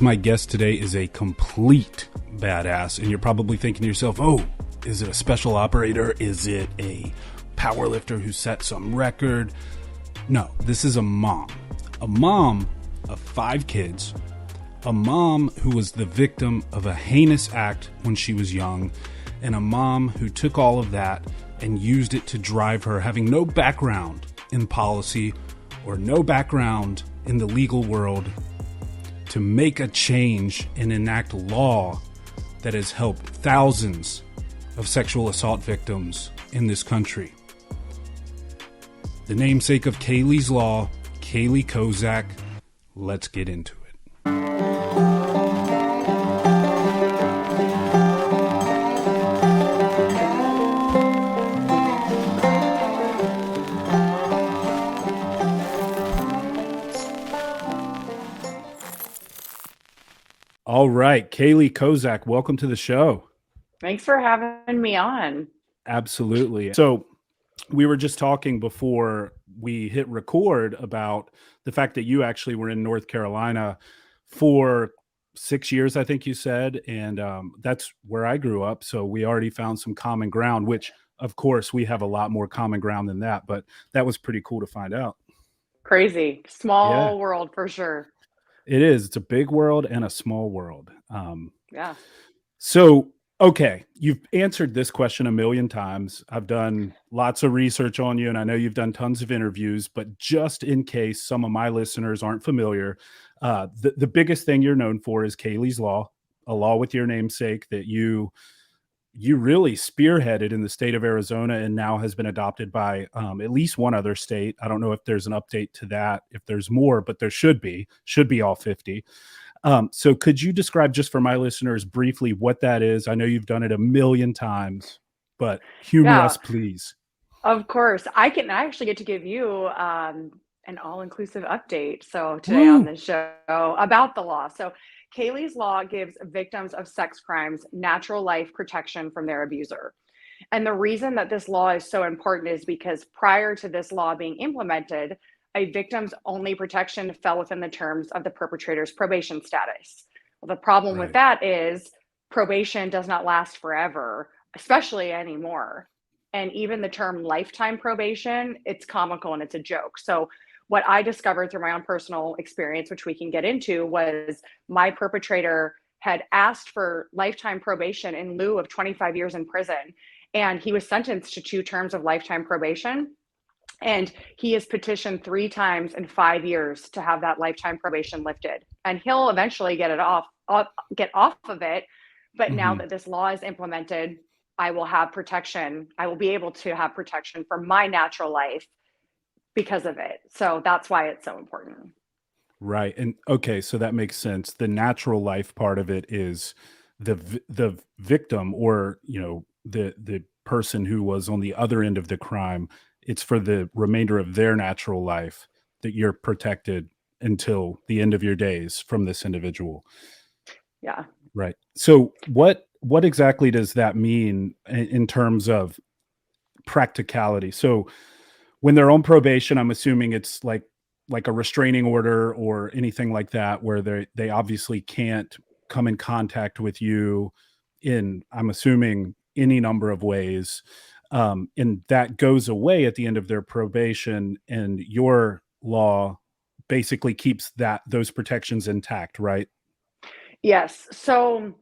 My guest today is a complete badass, and you're probably thinking to yourself, oh, is it a special operator? Is it a power lifter who set some record? No, this is a mom of 5 kids, a mom who was the victim of a heinous act when she was young, and a mom who took all of that and used it to drive her, having no background in policy or no background in the legal world, to make a change and enact law that has helped thousands of sexual assault victims in this country. The namesake of Kayleighs Law, Kayleigh Kozak. Let's get into it. All right, Kayleigh Kozak, welcome to the show. Thanks for having me on. Absolutely. So we were just talking before we hit record about the fact that you actually were in North Carolina for 6 years, I think you said, and that's where I grew up. So we already found some common ground, which of course we have a lot more common ground than that, but that was pretty cool to find out. Crazy. Small world for sure. It is. It's a big world and a small world. Yeah. So, okay, you've answered this question a million times. I've done lots of research on you, and I know you've done tons of interviews, but just in case some of my listeners aren't familiar, the biggest thing you're known for is Kayleighs Law, a law with your namesake that you really spearheaded in the state of Arizona and now has been adopted by at least one other state. I don't know if there's an update to that, if there's more, but there should be all 50. So could you describe, just for my listeners, briefly what that is? I know you've done it a million times, but humor us, please. Of course. I actually get to give you an all-inclusive update. So today on the show about the law. So Kayleighs Law gives victims of sex crimes natural life protection from their abuser. And the reason that this law is so important is because prior to this law being implemented, a victim's only protection fell within the terms of the perpetrator's probation status. Well, the problem with that is probation does not last forever, especially anymore. And even the term lifetime probation, it's comical and it's a joke. So what I discovered through my own personal experience, which we can get into, was my perpetrator had asked for lifetime probation in lieu of 25 years in prison. And he was sentenced to 2 terms of lifetime probation. And he has petitioned 3 times in 5 years to have that lifetime probation lifted. And he'll eventually get off of it. But now that this law is implemented, I will have protection. I will be able to have protection for my natural life because of it. So that's why it's so important. Right. And okay, so that makes sense. The natural life part of it is the victim, or, you know, the person who was on the other end of the crime. It's for the remainder of their natural life that you're protected until the end of your days from this individual. Yeah. Right. So what exactly does that mean in terms of practicality? So when they're on probation, I'm assuming it's like a restraining order or anything like that, where they obviously can't come in contact with you in, I'm assuming, any number of ways. And that goes away at the end of their probation, and your law basically keeps those protections intact, right? Yes. So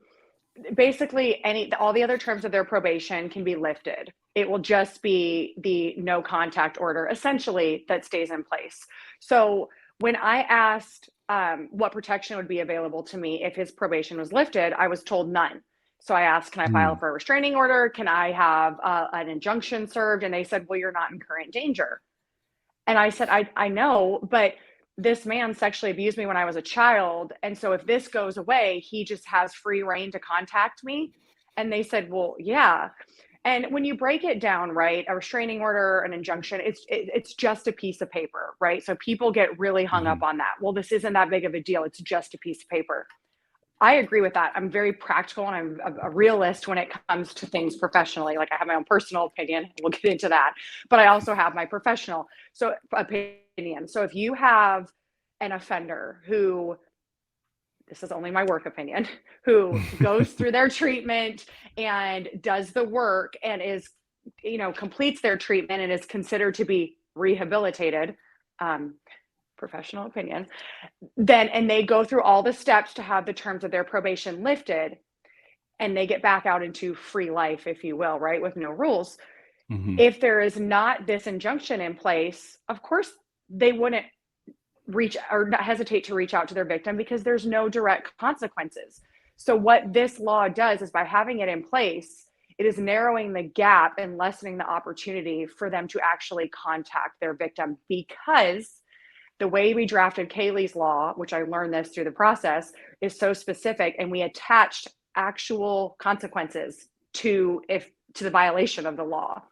basically all the other terms of their probation can be lifted. It will just be the no contact order essentially that stays in place. So when I asked what protection would be available to me if his probation was lifted, I was told none. So I asked, can I file for a restraining order? Can I have an injunction served? And they said, well, you're not in current danger. And I said, I know, but this man sexually abused me when I was a child. And so if this goes away, he just has free reign to contact me. And they said, well, yeah. And when you break it down, right, a restraining order, an injunction, it's just a piece of paper, right? So people get really hung up on that. Well, this isn't that big of a deal. It's just a piece of paper. I agree with that. I'm very practical and I'm a realist when it comes to things professionally. Like I have my own personal opinion. We'll get into that. But I also have my professional opinion. So if you have an offender who this is only my work opinion, who goes through their treatment and does the work and is, completes their treatment and is considered to be rehabilitated, professional opinion, and they go through all the steps to have the terms of their probation lifted, and they get back out into free life, if you will, right, with no rules. Mm-hmm. If there is not this injunction in place, of course, they wouldn't reach or not hesitate to reach out to their victim because there's no direct consequences. So what this law does is by having it in place, it is narrowing the gap and lessening the opportunity for them to actually contact their victim, because the way we drafted Kayleigh's Law, which I learned this through the process, is so specific, and we attached actual consequences to the violation of the law.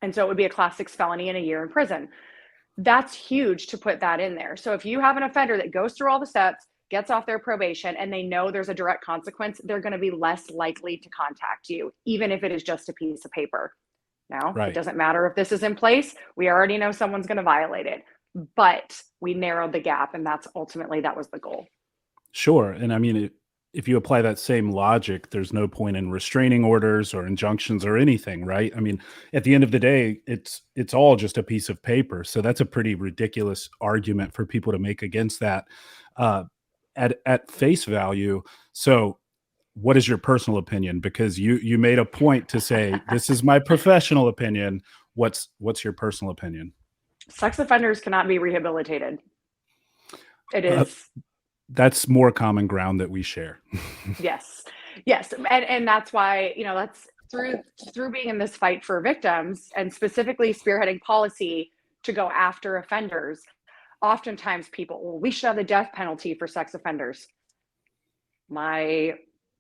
And so it would be a class 6 felony and a year in prison. That's huge to put that in there. So if you have an offender that goes through all the steps, gets off their probation, and they know there's a direct consequence, they're going to be less likely to contact you, even if it is just a piece of paper. Now, It doesn't matter if this is in place. We already know someone's going to violate it, but we narrowed the gap, and that was the goal. Sure. And I mean, if you apply that same logic, there's no point in restraining orders or injunctions or anything, right? I mean, at the end of the day, it's all just a piece of paper. So that's a pretty ridiculous argument for people to make against that at face value. So what is your personal opinion? Because you made a point to say, this is my professional opinion. What's your personal opinion? Sex offenders cannot be rehabilitated. It is. That's more common ground that we share. Yes. And that's why, that's through being in this fight for victims and specifically spearheading policy to go after offenders. Oftentimes people, we should have the death penalty for sex offenders. My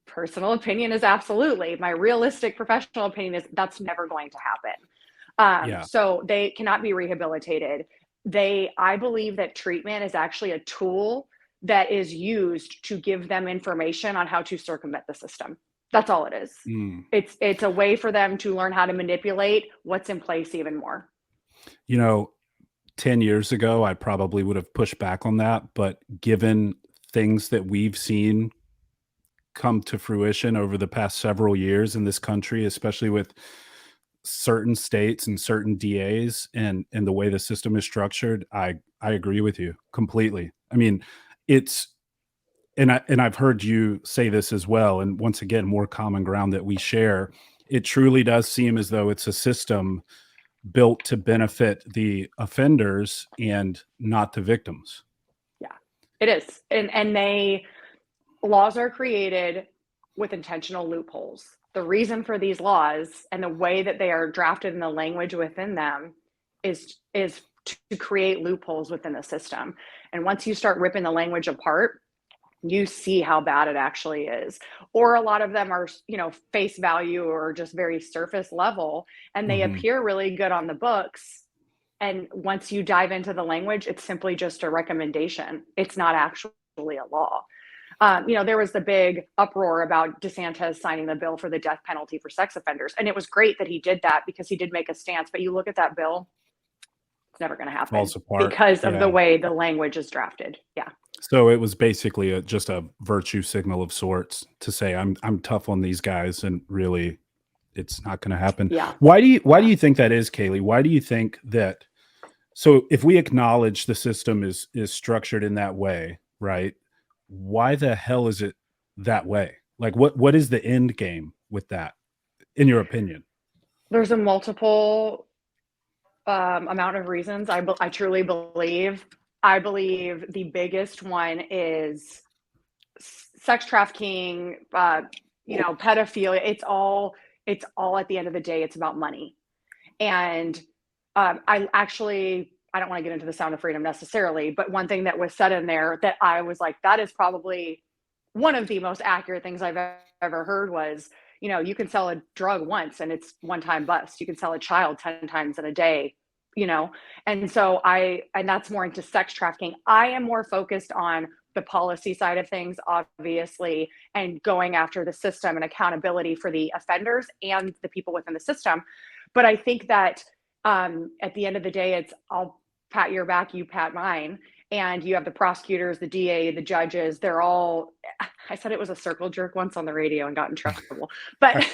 personal opinion is absolutely. My realistic professional opinion is that's never going to happen. So they cannot be rehabilitated. I believe that treatment is actually a tool that is used to give them information on how to circumvent the system. That's all it is. It's a way for them to learn how to manipulate what's in place even more. 10 years ago, I probably would have pushed back on that. But given things that we've seen come to fruition over the past several years in this country, especially with certain states and certain DAs and the way the system is structured, I agree with you completely. I mean, and I've heard you say this as well. And once again, more common ground that we share. It truly does seem as though it's a system built to benefit the offenders and not the victims. Yeah, it is. And laws are created with intentional loopholes. The reason for these laws and the way that they are drafted and the language within them is to create loopholes within the system. And once you start ripping the language apart, you see how bad it actually is. Or a lot of them are, face value or just very surface level, and they appear really good on the books. And once you dive into the language, it's simply just a recommendation. It's not actually a law. There was the big uproar about DeSantis signing the bill for the death penalty for sex offenders. And it was great that he did that because he did make a stance. But you look at that bill, it's never going to happen. Falls apart because of the way the language is drafted. Yeah. So it was basically just a virtue signal of sorts to say, I'm tough on these guys, and really it's not going to happen. Yeah. Why do you think that is, Kayleigh? Why do you think that? So if we acknowledge the system is structured in that way, right? Why the hell is it that way? Like what is the end game with that, in your opinion? There's a multiple amount of reasons. I truly believe. I believe the biggest one is sex trafficking, pedophilia. It's all at the end of the day, it's about money. And I don't want to get into the sound of freedom necessarily, but one thing that was said in there that I was like, that is probably one of the most accurate things I've ever heard was, you can sell a drug once and it's one-time bust. You can sell a child 10 times in a day. And so and that's more into sex trafficking. I am more focused on the policy side of things, obviously, and going after the system and accountability for the offenders and the people within the system. But I think that at the end of the day, it's I'll pat your back, you pat mine. and you have the prosecutors, the DA, the judges. They're all, I said it was a circle jerk once on the radio and got in trouble, but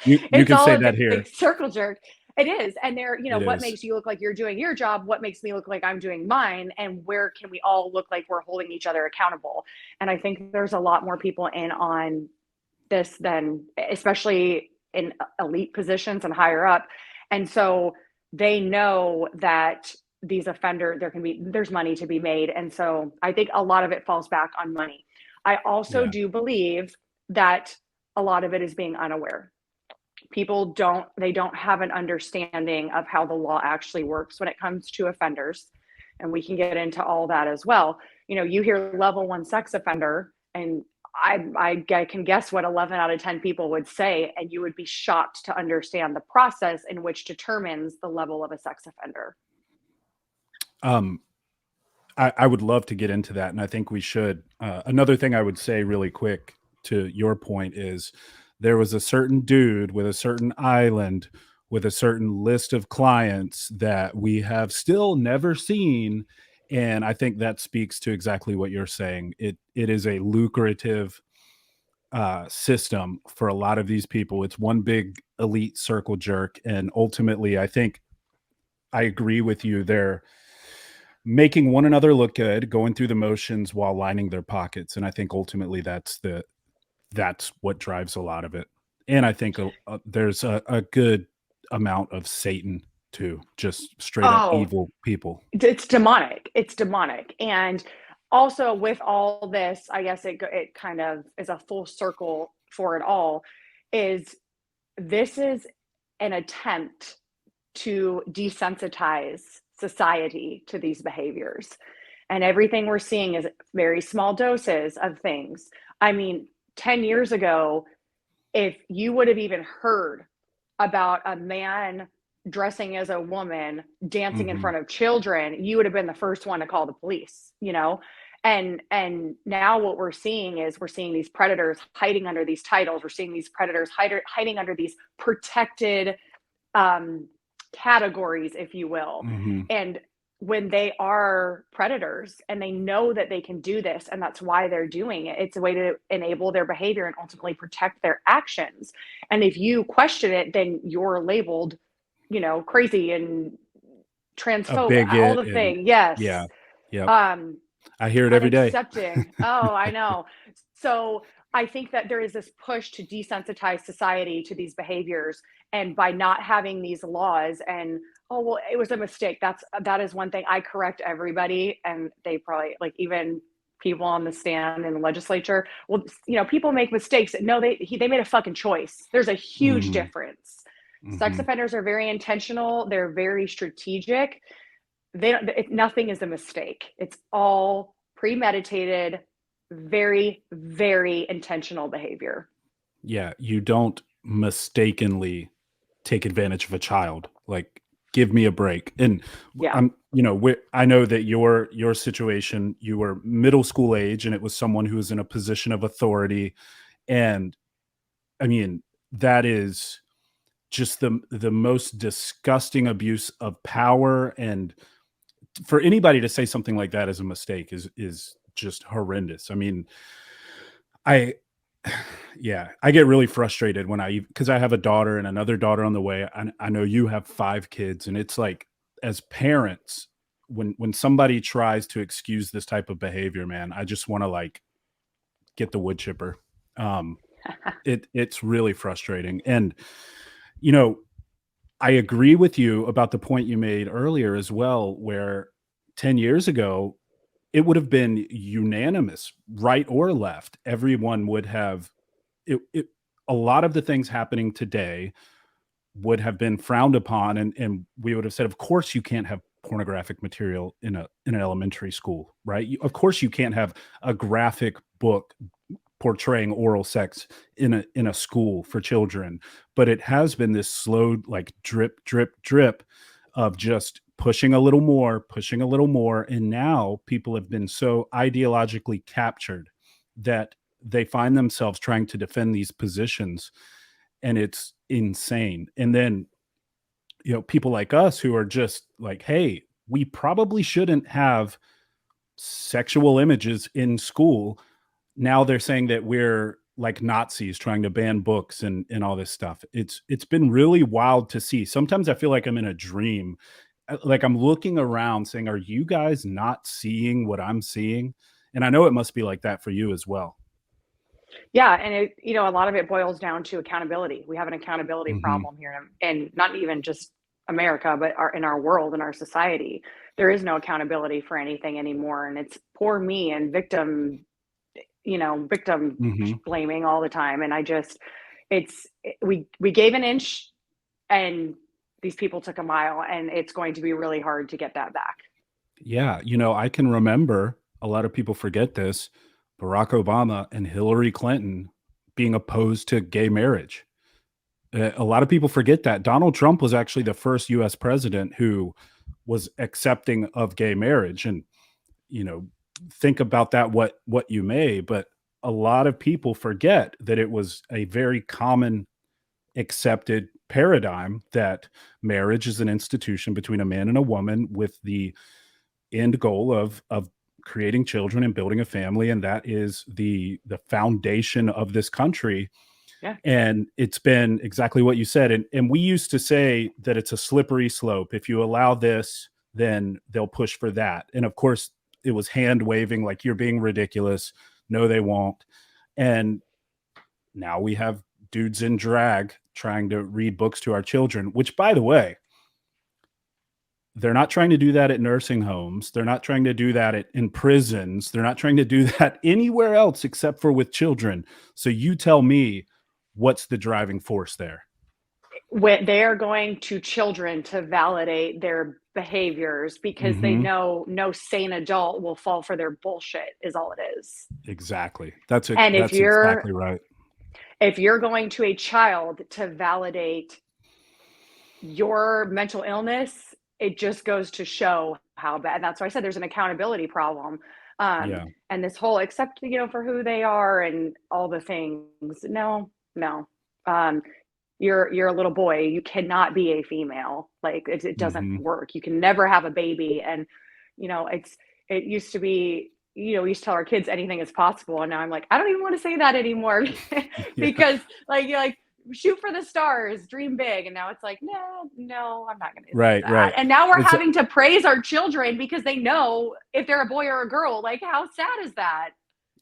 You it's can all say a that big here. circle jerk. It is. And they're, It what is. makes you look like you're doing your job? What makes me look like I'm doing mine? And where can we all look like we're holding each other accountable? And I think there's a lot more people in on this than, especially in elite positions and higher up. And so they know that these offenders, there's money to be made. And so I think a lot of it falls back on money. I also Yeah. do believe that a lot of it is being unaware. People don't have an understanding of how the law actually works when it comes to offenders. And we can get into all that as well. You hear level 1 sex offender, and I can guess what 11 out of 10 people would say, and you would be shocked to understand the process in which determines the level of a sex offender. I would love to get into that, and I think we should. Another thing I would say really quick to your point is there was a certain dude with a certain island with a certain list of clients that we have still never seen, and I think that speaks to exactly what you're saying. It is a lucrative system for a lot of these people. It's one big elite circle jerk, and ultimately, I think I agree with you. They're making one another look good, going through the motions while lining their pockets, and I think ultimately that's what drives a lot of it. And I think there's a good amount of Satan too, just straight up evil people. It's demonic. And also with all this, I guess it kind of is a full circle for it all. This is an attempt to desensitize society to these behaviors. And everything we're seeing is very small doses of things. I mean, 10 years ago, if you would have even heard about a man dressing as a woman dancing in front of children, you would have been the first one to call the police, and now what we're seeing these predators hiding under these titles. We're seeing these predators hiding under these protected categories, if you will. And when they are predators and they know that they can do this, and that's why they're doing it, it's a way to enable their behavior and ultimately protect their actions. And if you question it, then you're labeled, crazy and transphobic, all the things. Yes. Yeah. Yeah. I hear it every day. Oh, I know. So I think that there is this push to desensitize society to these behaviors, and by not having these laws and, oh, well, it was a mistake. That is one thing. I correct everybody, and they probably, like, even people on the stand in the legislature, well, people make mistakes. No, they made a fucking choice. There's a huge difference. Sex offenders are very intentional. They're very strategic. Nothing is a mistake. It's all premeditated, very, very intentional behavior. Yeah, you don't mistakenly take advantage of a child. Like, give me a break. And Yeah. I know that your situation, you were middle school age, and it was someone who was in a position of authority. And I mean, that is just the most disgusting abuse of power. And for anybody to say something like that is a mistake is just horrendous. I mean, I get really frustrated because I have a daughter and another daughter on the way. I know you have 5 kids, and it's like, as parents, when somebody tries to excuse this type of behavior, man, I just want to, like, get the wood chipper. It's really frustrating. And, I agree with you about the point you made earlier as well, where 10 years ago, it would have been unanimous, right or left. Everyone would have a lot of the things happening today would have been frowned upon, and we would have said, of course you can't have pornographic material in an elementary school, right? Of course you can't have a graphic book portraying oral sex in a school for children. But it has been this slow, like, drip, drip, drip of just pushing a little more. And now people have been so ideologically captured that they find themselves trying to defend these positions, and it's insane. And then, people like us who are just like, hey, we probably shouldn't have sexual images in school. Now they're saying that we're like Nazis trying to ban books and all this stuff. It's been really wild to see. Sometimes I feel like I'm in a dream. Like I'm looking around saying, are you guys not seeing what I'm seeing? And I know it must be like that for you as well. Yeah, and a lot of it boils down to accountability. We have an accountability Hmm. problem here, and not even just America, but in our world, in our society. There is no accountability for anything anymore, and it's poor me and victim Hmm. blaming all the time. And we gave an inch, and these people took a mile, and it's going to be really hard to get that back. Yeah, I can remember, a lot of people forget this, Barack Obama and Hillary Clinton being opposed to gay marriage. A lot of people forget that Donald Trump was actually the first US president who was accepting of gay marriage. And, you know, think about that what you may, but a lot of people forget that it was a very common accepted paradigm that marriage is an institution between a man and a woman with the end goal of creating children and building a family, and that is the foundation of this country. Yeah. And it's been exactly what you said. And we used to say that it's a slippery slope. If you allow this, then they'll push for that. And of course, it was hand waving, like, you're being ridiculous. No, they won't. And now we have dudes in drag trying to read books to our children, which, by the way, they're not trying to do that at nursing homes. They're not trying to do that in prisons. They're not trying to do that anywhere else except for with children. So you tell me, what's the driving force there? When they are going to children to validate their behaviors because they Hmm. know no sane adult will fall for their bullshit, is all it is. Exactly. And That's exactly right. if you're going to a child to validate your mental illness, it just goes to show how bad. And that's why I said there's an accountability problem. Yeah. And this whole accept, for who they are and all the things. No, no. Um, you're a little boy. You cannot be a female. Like it doesn't Hmm. work. You can never have a baby. And it used to be, we used to tell our kids anything is possible. And now I'm like, I don't even want to say that anymore Yeah. because you're like, shoot for the stars, dream big. And now it's like, no, I'm not going to say Right. that. Right. And now we're It's having to praise our children because they know if they're a boy or a girl. Like, how sad is that?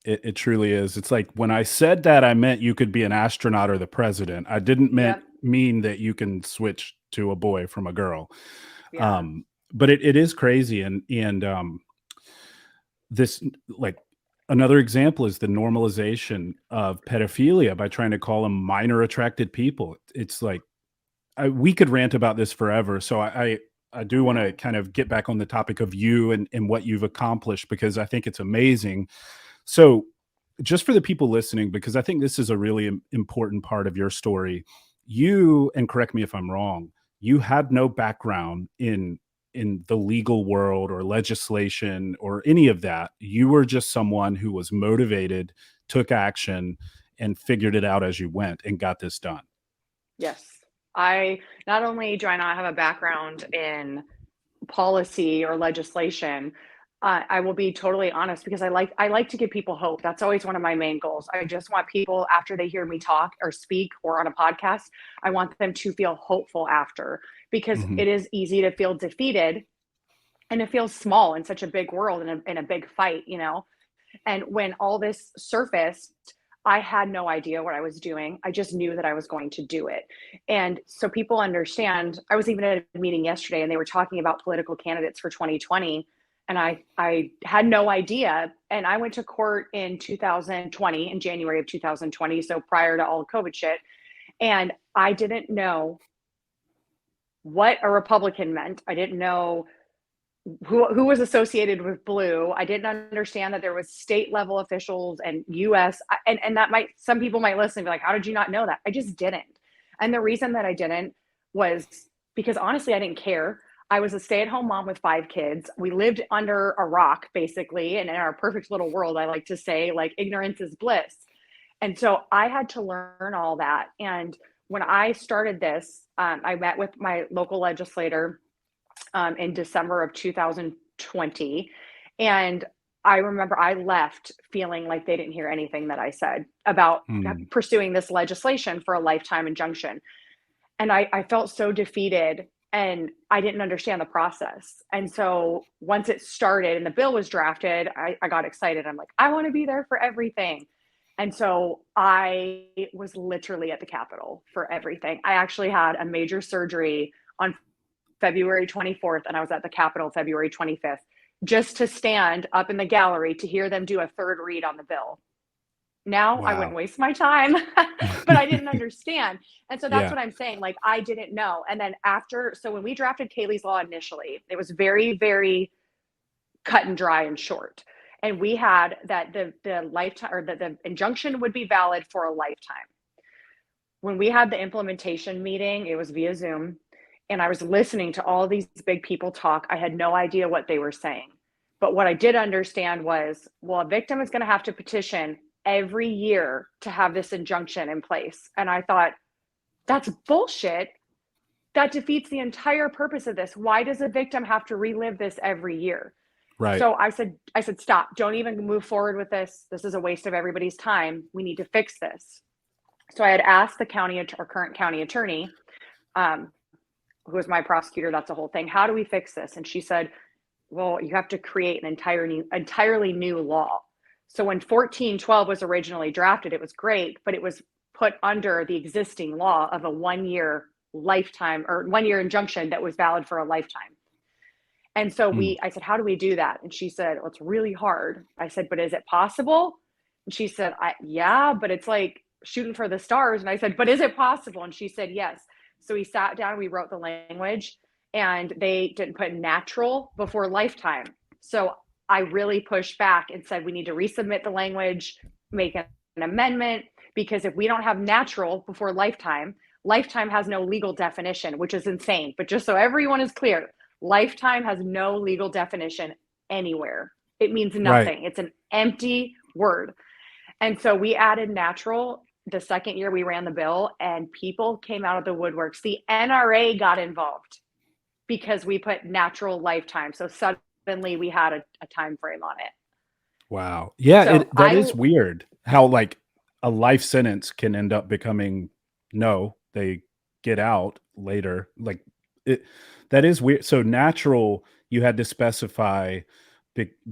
it truly is. It's like, when I said that, I meant you could be an astronaut or the president. I didn't Yep. mean that you can switch to a boy from a girl. Yeah. Um, but it is crazy. And this, like, another example is the normalization of pedophilia by trying to call them minor attracted people. It's like, we could rant about this forever. So I I do want to know. kind of get back on the topic of you and what you've accomplished, because I think it's amazing. So, just for the people listening, because I think this is a really important part of your story, you, and correct me if I'm wrong, you had no background in the legal world or legislation or any of that. You were just someone who was motivated, took action, and figured it out as you went and got this done. Yes. I not only do I not have a background in policy or legislation, I will be totally honest because I like to give people hope. That's always one of my main goals. I just want people, after they hear me talk or speak or on a podcast, I want them to feel hopeful after, because Hmm. it is easy to feel defeated and it feels small in such a big world, in a big fight. And when all this surfaced, I had no idea what I was doing. I just knew that I was going to do it. And so people understand. I was even at a meeting yesterday and they were talking about political candidates for 2020. And I had no idea. And I went to court in 2020, in January of 2020. So prior to all COVID shit. And I didn't know what a Republican meant. I didn't know who was associated with blue. I didn't understand that there was state level officials and US, and that might, some people might listen and be like, how did you not know that? I just didn't. And the reason that I didn't was because honestly I didn't care. I was a stay-at-home mom with 5 kids. We lived under a rock basically, and in our perfect little world, I like to say, like, ignorance is bliss. And so I had to learn all that. And when I started this, I met with my local legislator in December of 2020. And I remember I left feeling like they didn't hear anything that I said about pursuing this legislation for a lifetime injunction. And I felt so defeated, and I didn't understand the process. And so once it started and the bill was drafted, I got excited. I'm like, I want to be there for everything. And so I was literally at the Capitol for everything. I actually had a major surgery on February 24th, and I was at the Capitol February 25th, just to stand up in the gallery to hear them do a third read on the bill. Now I wouldn't waste my time, but I didn't understand. And so that's what I'm saying. Like, I didn't know. And then so when we drafted Kayleigh's Law initially, it was very, very cut and dry and short. And we had that the lifetime, or the injunction would be valid for a lifetime. When we had the implementation meeting, it was via Zoom, and I was listening to all these big people talk. I had no idea what they were saying. But what I did understand was, well, a victim is going to have to petition every year to have this injunction in place. And I thought, that's bullshit. That defeats the entire purpose of this. Why does a victim have to relive this every year? Right. So I said, stop. Don't even move forward with this. This is a waste of everybody's time. We need to fix this. So I had asked the current county attorney, who was my prosecutor, that's the whole thing, how do we fix this? And she said, well, you have to create an entirely new law. So when 1412 was originally drafted, it was great, but it was put under the existing law of a 1 year lifetime, or 1 year injunction that was valid for a lifetime. And so I said, how do we do that? And she said, well, it's really hard. I said, but is it possible? And she said, yeah, but it's like shooting for the stars. And I said, but is it possible? And she said, yes. So we sat down, we wrote the language, and they didn't put natural before lifetime. So I really pushed back and said, we need to resubmit the language, make an amendment, because if we don't have natural before lifetime, lifetime has no legal definition, which is insane. But just so everyone is clear, lifetime has no legal definition anywhere. It means nothing. Right. It's an empty word. And so we added natural the second year we ran the bill, and people came out of the woodworks. The NRA got involved because we put natural lifetime. So suddenly we had a time frame on it. Wow. Yeah, so that is weird how like a life sentence can end up becoming they get out later. Like that is weird. So natural, you had to specify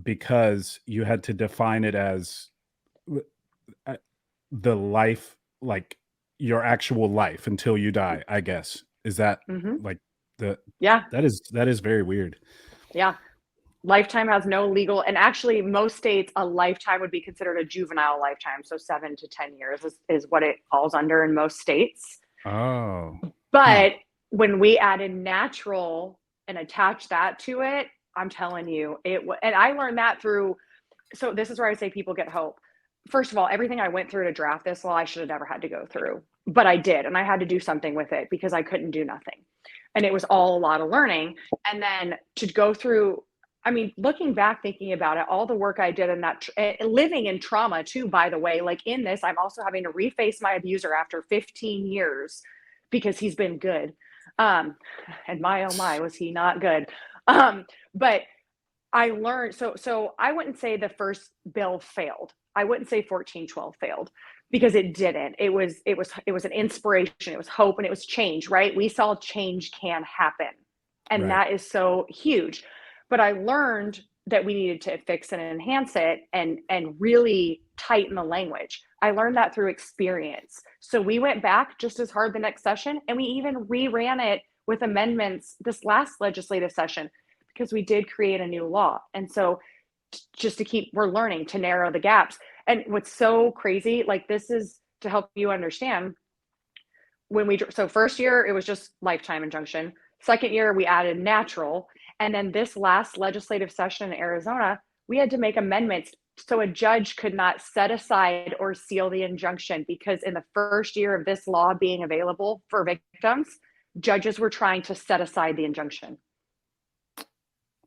because you had to define it as the life, like your actual life until you die, I guess. Is that like that is very weird. Yeah. Lifetime has no legal, and actually most states, a lifetime would be considered a juvenile lifetime. So 7 to 10 years is what it falls under in most states. Oh. But when we added natural and attached that to it, I'm telling you, and I learned that through, so this is where I say people get hope. First of all, everything I went through to draft this law, I should have never had to go through, but I did. And I had to do something with it because I couldn't do nothing. And it was all a lot of learning. And then to go through, I mean, looking back, thinking about it, all the work I did in that, living in trauma too, by the way, like in this, I'm also having to reface my abuser after 15 years because he's been good. And my, oh my, was he not good. But I learned, so I wouldn't say the first bill failed. I wouldn't say 1412 failed because it didn't. It was an inspiration. It was hope, and it was change, right? We saw change can happen. And that is so huge. But I learned that we needed to fix and enhance it and really tighten the language. I learned that through experience. So we went back just as hard the next session, and we even reran it with amendments this last legislative session because we did create a new law. And so just we're learning to narrow the gaps. And what's so crazy, like this is to help you understand, so first year, it was just lifetime injunction. Second year, we added natural. And then this last legislative session in Arizona, we had to make amendments so a judge could not set aside or seal the injunction, because in the first year of this law being available for victims, judges were trying to set aside the injunction.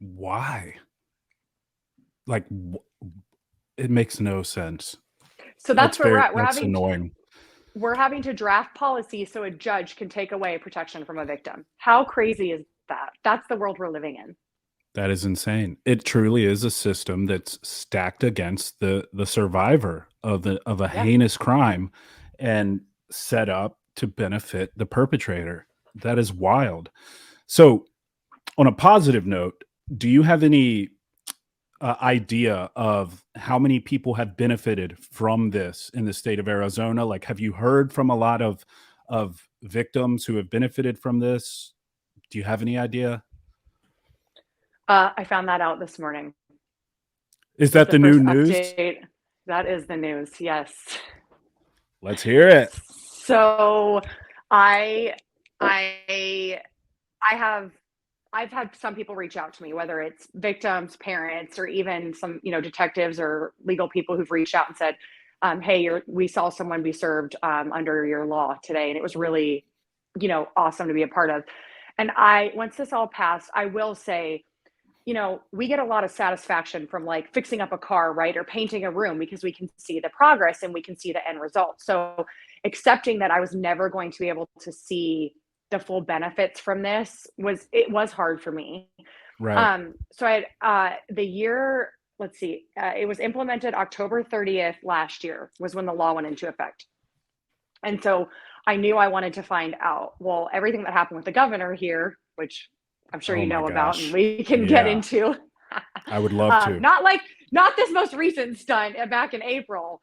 Why? Like, it makes no sense. So that's where we're at. That's annoying. We're having to draft policy so a judge can take away protection from a victim. How crazy is that? That's the world we're living in. That is insane. It truly is a system that's stacked against the survivor of a Yeah. heinous crime and set up to benefit the perpetrator. That is wild. So, on a positive note, do you have any idea of how many people have benefited from this in the state of Arizona? Like, have you heard from a lot of victims who have benefited from this? Do you have any idea? I found that out this morning. Is Is that the the new first news? update. That is the news. Yes. Let's hear it. So I I I have I've had some people reach out to me, whether it's victims, parents, or even some, detectives or legal people who've reached out and said, "Hey, we saw someone be served under your law today, and it was really, awesome to be a part of." And once this all passed, I will say, we get a lot of satisfaction from like fixing up a car, right? Or painting a room because we can see the progress and we can see the end result. So accepting that I was never going to be able to see the full benefits from this was hard for me. Right. So I had the year, let's see, it was implemented October 30th last year was when the law went into effect. And so I knew I wanted to find out, well, everything that happened with the governor here, which I'm sure Oh you my know about and gosh. we can get Yeah. into. I would love to. Not this most recent stunt back in April.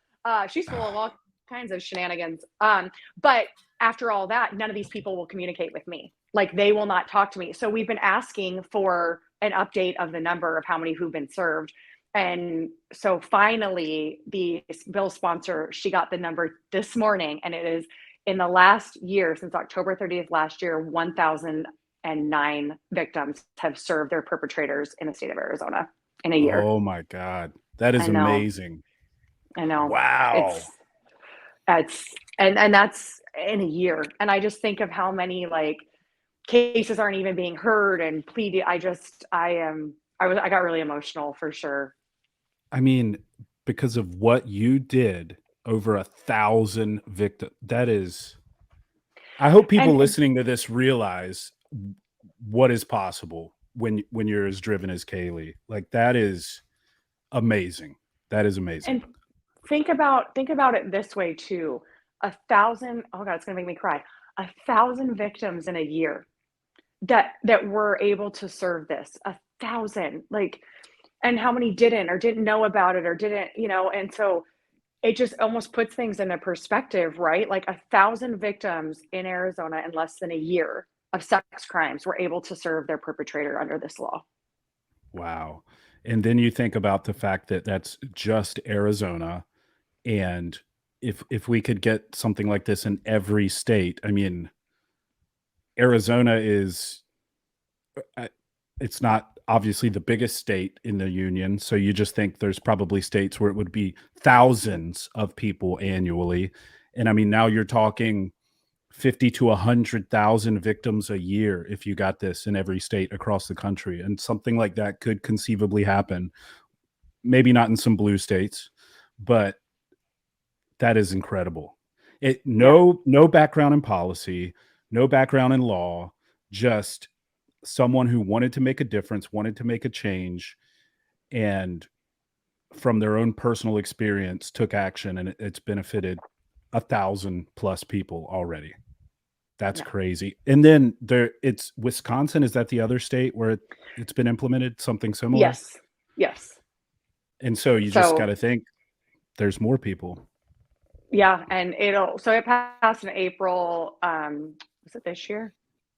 She's full of all kinds of shenanigans. But after all that, none of these people will communicate with me. Like they will not talk to me. So we've been asking for an update of the number of how many who've been served. And so finally, the bill sponsor, she got the number this morning, and it is in the last year, since October 30th last year, 1,009 victims have served their perpetrators in the state of Arizona in a year. Oh my God. That I is know, amazing. I know. Wow. It's and that's in a year. And I just think of how many like cases aren't even being heard and pleaded. I got really emotional for sure. I mean, because of what you did, over 1,000 victims. That is, I hope people And listening to this realize what is possible when you're as driven as Kayleigh. Like that is amazing. That is amazing. and think about it this way too. 1,000, oh God, it's gonna make me cry. 1,000 victims in a year that were able to serve this. 1,000. Like, and how many didn't know about it or didn't, and so it just almost puts things into perspective, right? Like 1,000 victims in Arizona in less than a year of sex crimes were able to serve their perpetrator under this law. Wow. And then you think about the fact that that's just Arizona, and if we could get something like this in every state, I mean, Arizona is it's not obviously the biggest state in the union, so you just think there's probably states where it would be thousands of people annually. And I mean, now you're talking 50 to 100,000 victims a year if you got this in every state across the country. And something like that could conceivably happen. Maybe not in some blue states, but that is incredible. It Yeah. no background in policy, no background in law, just someone who wanted to make a difference, wanted to make a change, and from their own personal experience took action, and it's benefited 1,000 plus people already. That's Yeah. crazy. And then it's Wisconsin. Is that the other state where it's been implemented, something similar? Yes. Yes. And so you just got So to think there's more people. yeah, and it passed in April. Was it this year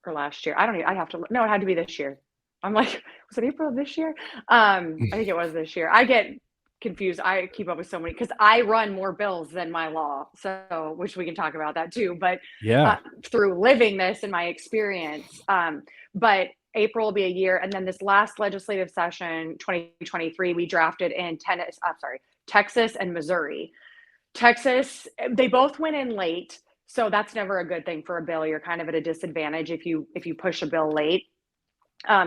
or last year? I don't even, I have to no, it had to be this year. I'm like, was it April of this year? I think it was this year. I get confused. I keep up with so many because I run more bills than my law. So which we can talk about that too. But Yeah. through living this and my experience. But April will be a year. And then this last legislative session, 2023, we drafted in Texas and Missouri. Texas, they both went in late, so that's never a good thing for a bill. You're kind of at a disadvantage if you push a bill late.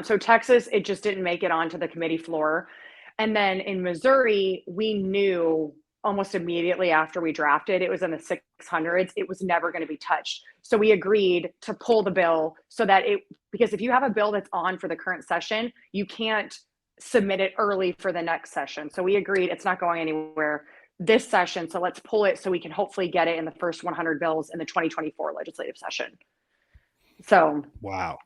So Texas, it just didn't make it onto the committee floor. And then in Missouri, we knew almost immediately after we drafted. It was in the 600s. It was never going to be touched. So we agreed to pull the bill so that because if you have a bill that's on for the current session, you can't submit it early for the next session. So we agreed it's not going anywhere this session. So let's pull it so we can hopefully get it in the first 100 bills in the 2024 legislative session. So wow,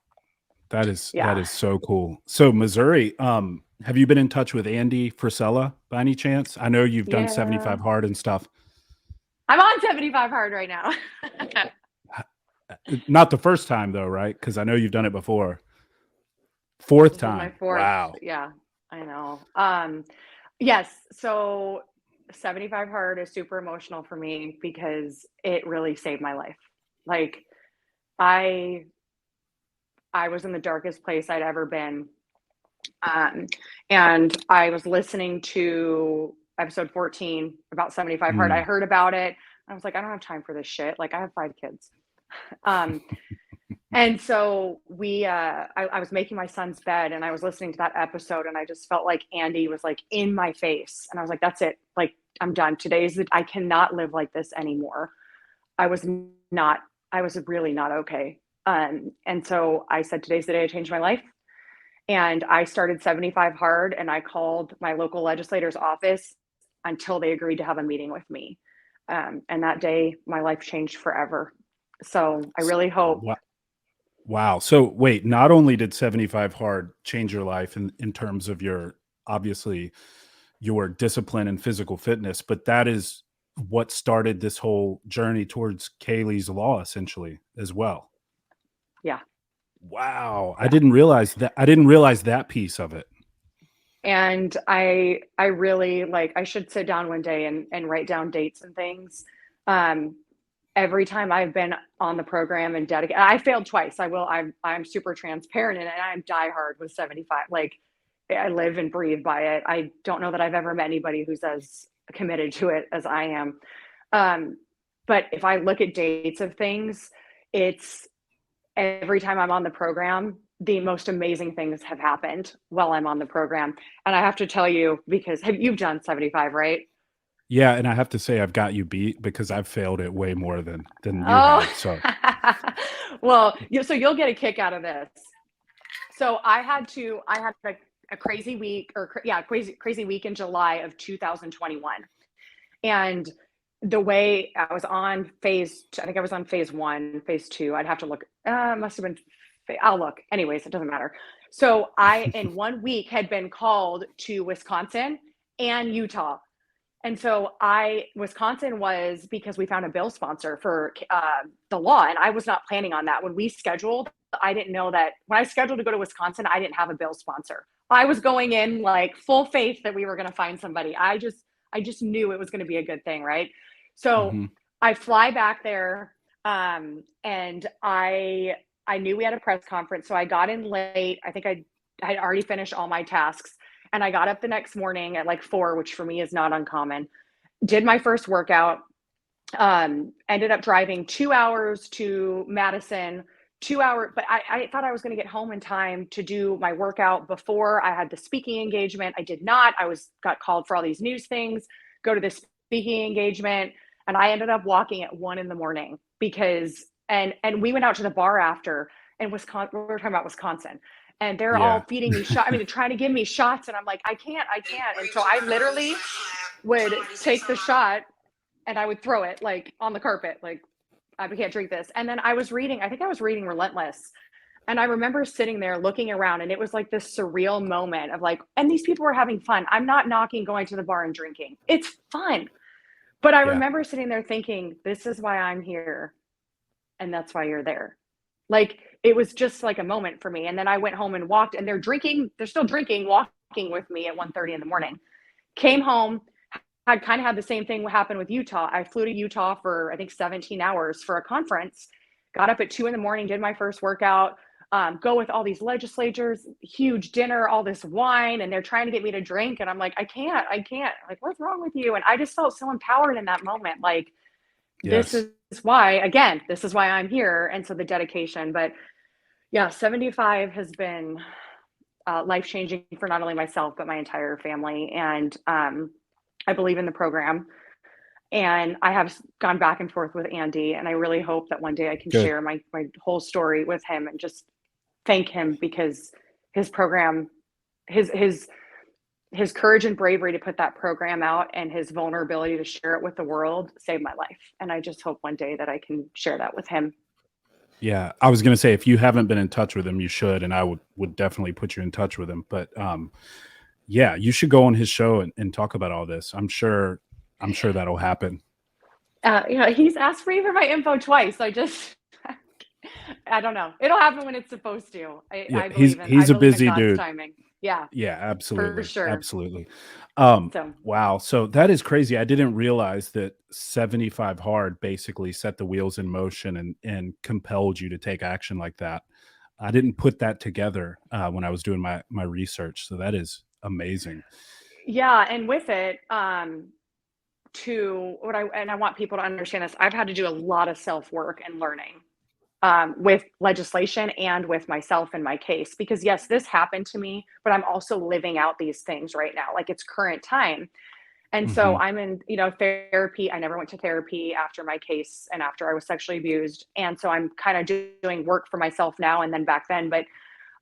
that is yeah. so cool. So Missouri, have you been in touch with Andy Frisella by any chance? I know you've done 75 hard and stuff. I'm on 75 hard right now. Not the first time though, right? Because I know you've done it before. Fourth time. My fourth. Wow. Yeah, I know. Yes. So 75 hard is super emotional for me because it really saved my life. Like I was in the darkest place I'd ever been. And I was listening to episode 14 about 75 hard. I heard about it. I was like, I don't have time for this shit. Like I have 5 kids. And so I was making my son's bed and I was listening to that episode and I just felt like Andy was like in my face. And I was like, that's it. Like, I'm done. I cannot live like this anymore. I was really not okay. And so I said, today's the day I changed my life. And I started 75 hard and I called my local legislator's office until they agreed to have a meeting with me. And that day my life changed forever. So I really hope. Wow. So wait, not only did 75 hard change your life in terms of obviously your discipline and physical fitness, but that is what started this whole journey towards Kayleigh's Law essentially as well. Yeah. Wow. Yeah. I didn't realize that piece of it. And I really I should sit down one day and write down dates and things. Every time I've been on the program and dedicated, I failed twice. I'm super transparent and I'm diehard with 75. Like I live and breathe by it. I don't know that I've ever met anybody who's as committed to it as I am. But if I look at dates of things, it's every time I'm on the program, the most amazing things have happened while I'm on the program. And I have to tell you, because you've done 75, right? Yeah, and I have to say I've got you beat because I've failed it way more than you have. So, well, so you'll get a kick out of this. So I had a crazy week, crazy week in July of 2021, and the way I was on phase 1, phase 2. I'd have to look. Must have been. I'll look. Anyways, it doesn't matter. So I, in 1 week, had been called to Wisconsin and Utah. And so Wisconsin was because we found a bill sponsor for the law. And I was not planning on that. When we scheduled, I didn't know that when I scheduled to go to Wisconsin, I didn't have a bill sponsor. I was going in like full faith that we were going to find somebody. I just knew it was going to be a good thing. Right. So I fly back there and I knew we had a press conference. So I got in late. I think I had already finished all my tasks. And I got up the next morning at like 4, which for me is not uncommon. Did my first workout, ended up driving 2 hours to Madison, 2 hours, but I thought I was going to get home in time to do my workout before I had the speaking engagement. I did not. Got called for all these news things, go to this speaking engagement. And I ended up walking at 1 a.m. because, and we went out to the bar after, and Wisconsin, we were talking about Wisconsin. And they're all feeding me shots. I mean, they're trying to give me shots. And I'm like, I can't. And so I literally would take the shot and I would throw it like on the carpet. Like, I can't drink this. And then I was reading Relentless. And I remember sitting there looking around and it was like this surreal moment of like, and these people were having fun. I'm not knocking going to the bar and drinking. It's fun. But I remember sitting there thinking, this is why I'm here. And that's why you're there. Like, it was just like a moment for me. And then I went home and walked, and they're still drinking, walking with me at 1:30 in the morning. Came home, had the same thing happen with Utah. I flew to Utah for, I think, 17 hours for a conference, got up at 2 a.m, did my first workout, go with all these legislators, huge dinner, all this wine, and they're trying to get me to drink. And I'm like, I can't. Like, what's wrong with you? And I just felt so empowered in that moment. Like, this is why I'm here. And so the dedication, but yeah, 75 has been life-changing for not only myself, but my entire family. And I believe in the program. And I have gone back and forth with Andy, and I really hope that one day I can Good. share my whole story with him and just thank him, because his program, his courage and bravery to put that program out and his vulnerability to share it with the world saved my life. And I just hope one day that I can share that with him. Yeah, I was going to say, if you haven't been in touch with him, you should, and I would definitely put you in touch with him. But yeah, you should go on his show and talk about all this. I'm sure that'll happen. He's asked me for my info twice. I don't know. It'll happen when it's supposed to. Yeah, I believe in he's a busy God's dude. timing. Yeah, Yeah, absolutely. for sure. Absolutely. So Wow. So that is crazy. I didn't realize that 75 Hard basically set the wheels in motion and compelled you to take action like that. I didn't put that together when I was doing my research. So that is amazing. yeah, and with it, I want people to understand this. I've had to do a lot of self work and learning with legislation and with myself in my case, because yes, this happened to me, but I'm also living out these things right now, like it's current time. And so Hmm. I'm in, therapy. I never went to therapy after my case and after I was sexually abused. And so I'm kind of doing work for myself now and then back then. But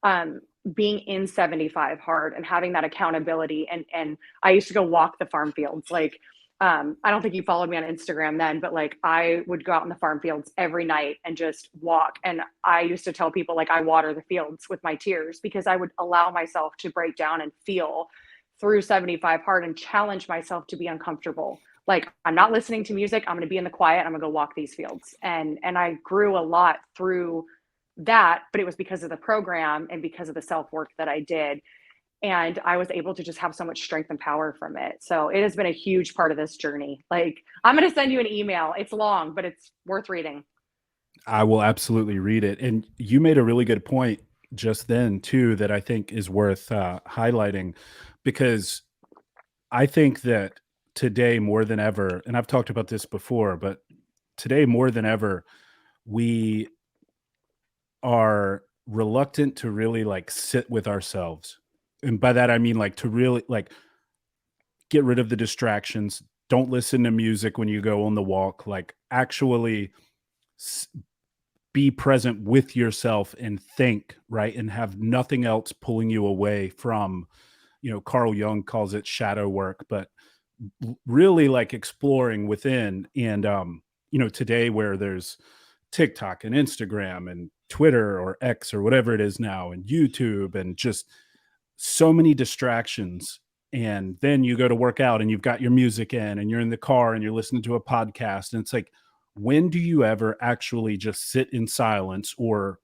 um, being in 75 Hard and having that accountability, and I used to go walk the farm fields. Like, I don't think you followed me on Instagram then, but like I would go out in the farm fields every night and just walk. And I used to tell people like I water the fields with my tears, because I would allow myself to break down and feel through 75 Hard and challenge myself to be uncomfortable. Like, I'm not listening to music. I'm going to be in the quiet. I'm going to go walk these fields. And I grew a lot through that, but it was because of the program and because of the self work that I did. And I was able to just have so much strength and power from it. So it has been a huge part of this journey. Like, I'm going to send you an email. It's long, but it's worth reading. I will absolutely read it. And you made a really good point just then too, that I think is worth highlighting, because I think that today more than ever, and I've talked about this before, but today more than ever, we are reluctant to really like sit with ourselves. And by that, I mean like to really like get rid of the distractions. Don't listen to music when you go on the walk, like actually s- be present with yourself and think, right? And have nothing else pulling you away from, Carl Jung calls it shadow work, but really like exploring within. And today where there's TikTok and Instagram and Twitter or X or whatever it is now, and YouTube, and just so many distractions. And then you go to work out and you've got your music in and you're in the car and you're listening to a podcast. And it's like, when do you ever actually just sit in silence, or,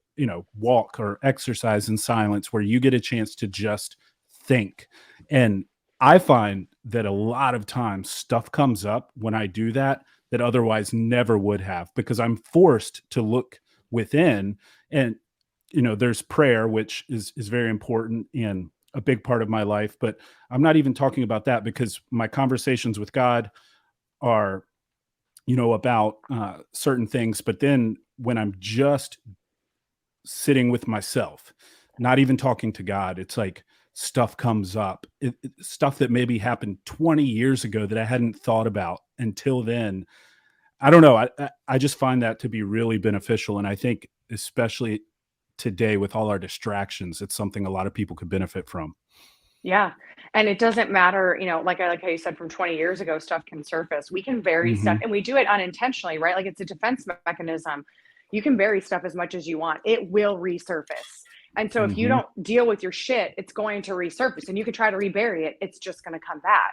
walk or exercise in silence, where you get a chance to just think? And I find that a lot of times stuff comes up when I do that otherwise never would have, because I'm forced to look within. And there's prayer, which is very important and a big part of my life, but I'm not even talking about that, because my conversations with God are about certain things. But then when I'm just sitting with myself, not even talking to God, it's like stuff comes up, stuff that maybe happened 20 years ago that I hadn't thought about until then. I don't know. I just find that to be really beneficial. And I think especially today with all our distractions, it's something a lot of people could benefit from. Yeah. And it doesn't matter, like how you said, from 20 years ago, stuff can surface. We can bury stuff, Hmm. and we do it unintentionally, right? Like, it's a defense mechanism. You can bury stuff as much as you want. It will resurface. And so if you Hmm. don't deal with your shit, it's going to resurface, and you can try to rebury it. It's just going to come back.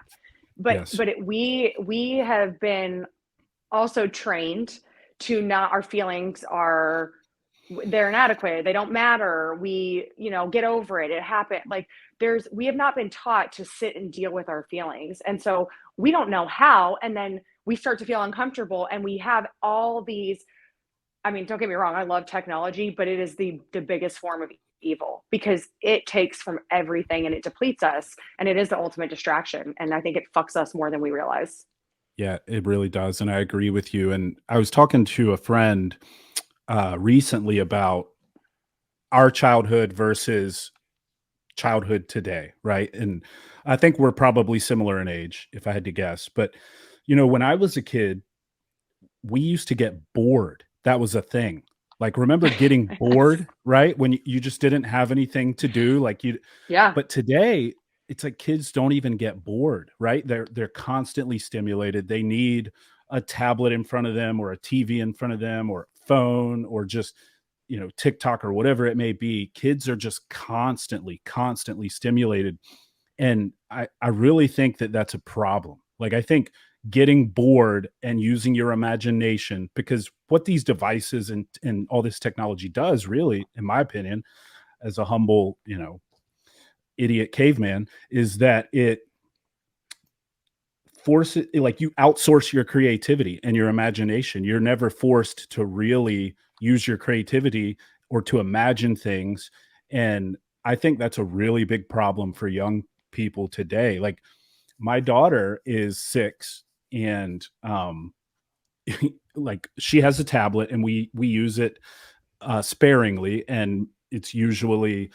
But Yes. we have been also trained to not, our feelings are, they're inadequate, they don't matter, we, get over it, it happened. Like, we have not been taught to sit and deal with our feelings, and so we don't know how, and then we start to feel uncomfortable, and we have all these, I mean, don't get me wrong, I love technology, but it is the biggest form of evil, because it takes from everything and it depletes us, and it is the ultimate distraction, and I think it fucks us more than we realize. Yeah, it really does. And I agree with you. And I was talking to a friend recently about our childhood versus childhood today, right? And I think we're probably similar in age, if I had to guess. But when I was a kid, we used to get bored. That was a thing. Like, remember getting bored, right? When you just didn't have anything to do, Yeah. But today it's like kids don't even get bored, right? They're constantly stimulated. They need a tablet in front of them, or a TV in front of them, or phone, or just, TikTok or whatever it may be. Kids are just constantly stimulated. And I really think that that's a problem. Like, I think getting bored and using your imagination, because what these devices and all this technology does, really, in my opinion, as a humble, idiot caveman, is that it forces, like, you outsource your creativity and your imagination. You're never forced to really use your creativity or to imagine things. And I think that's a really big problem for young people today. Like, my daughter is 6, and like, she has a tablet, and we use it sparingly, and it's usually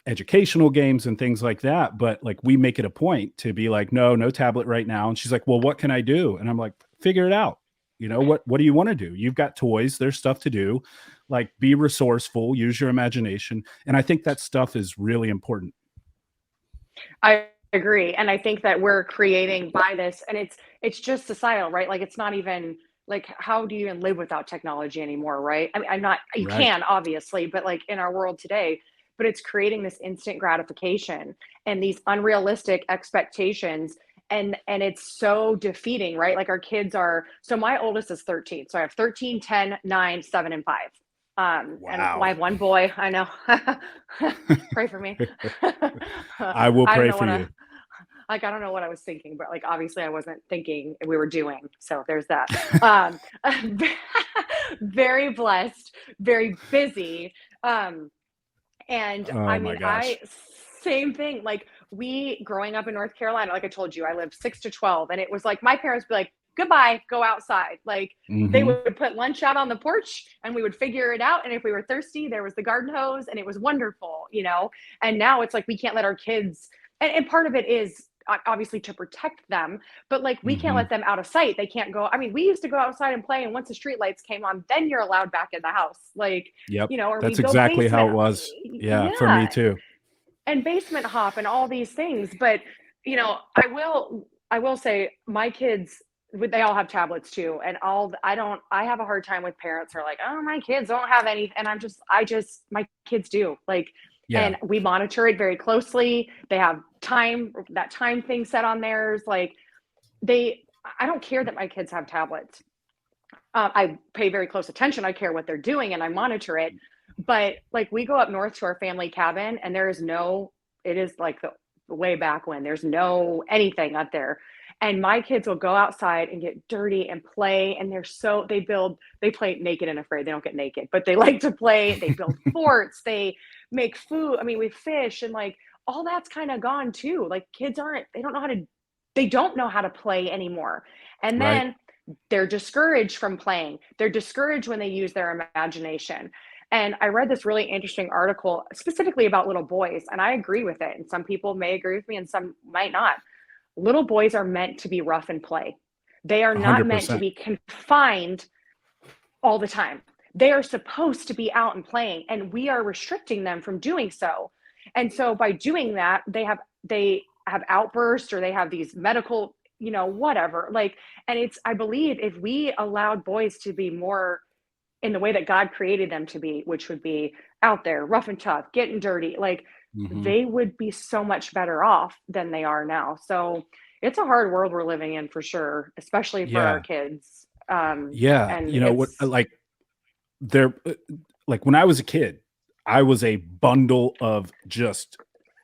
educational games and things like that. But, like, we make it a point to be like, no tablet right now. And she's like, well, what can I do? And I'm like, figure it out. What do you want to do? You've got toys, there's stuff to do. Like, be resourceful, use your imagination. And I think that stuff is really important. I agree. And I think that we're creating by this, and it's just societal, right? Like, it's not even like, how do you even live without technology anymore, right? I mean, you Right. can obviously, but like in our world today, but it's creating this instant gratification and these unrealistic expectations. And it's so defeating, right? Like, our kids are, so my oldest is 13. So I have 13, 10, 9, 7, and 5. And I Wow. have one boy. I know. Pray for me. I will I don't pray know for what you. like, I don't know what I was thinking, but like, obviously I wasn't thinking we were doing. So there's that. Um, very blessed, very busy. And I Oh my mean, gosh. same thing. Like, we growing up in North Carolina, like I told you, I lived 6 to 12. And it was like, my parents would be like, goodbye, go outside. Like, they Hmm. would put lunch out on the porch and we would figure it out. And if we were thirsty, there was the garden hose, and it was wonderful, And now it's like, we can't let our kids, and part of it is obviously to protect them, but like, we can't Hmm. let them out of sight. They can't go. I mean, we used to go outside and play, and once the street lights came on, then you're allowed back in the house. Like, Yep. or That's we'd go exactly how basement. it was. Yeah, for me Yeah. too. And basement hop and all these things. But, I will say, my kids, they all have tablets too. And I have a hard time with parents who are like, oh, my kids don't have any. And my kids do, like, Yeah. and we monitor it very closely. They have that time thing set on theirs. Like, I don't care that my kids have tablets. I pay very close attention. I care what they're doing and I monitor it. But like, we go up north to our family cabin, and it is like the way back when there's no anything up there. And my kids will go outside and get dirty and play. And they play naked and afraid. They don't get naked, but they like to play. They build forts. They make food. I mean, we fish, and like, all that's kind of gone too. Like, kids they don't know how to play anymore. And Right. then they're discouraged from playing. They're discouraged when they use their imagination. And I read this really interesting article specifically about little boys, and I agree with it. And some people may agree with me and some might not. Little boys are meant to be rough and play. They are not meant to 100%. be confined all the time. They are supposed to be out and playing, and we are restricting them from doing so. And so by doing that, they have outbursts, or they have these medical, whatever. Like, and I believe if we allowed boys to be more in the way that God created them to be, which would be out there, rough and tough, getting dirty, like, Hmm. they would be so much better off than they are now. So it's a hard world we're living in, for sure, especially for our Yeah. kids. Yeah. And You know what? it's There, like, when I was a kid, I was a bundle of just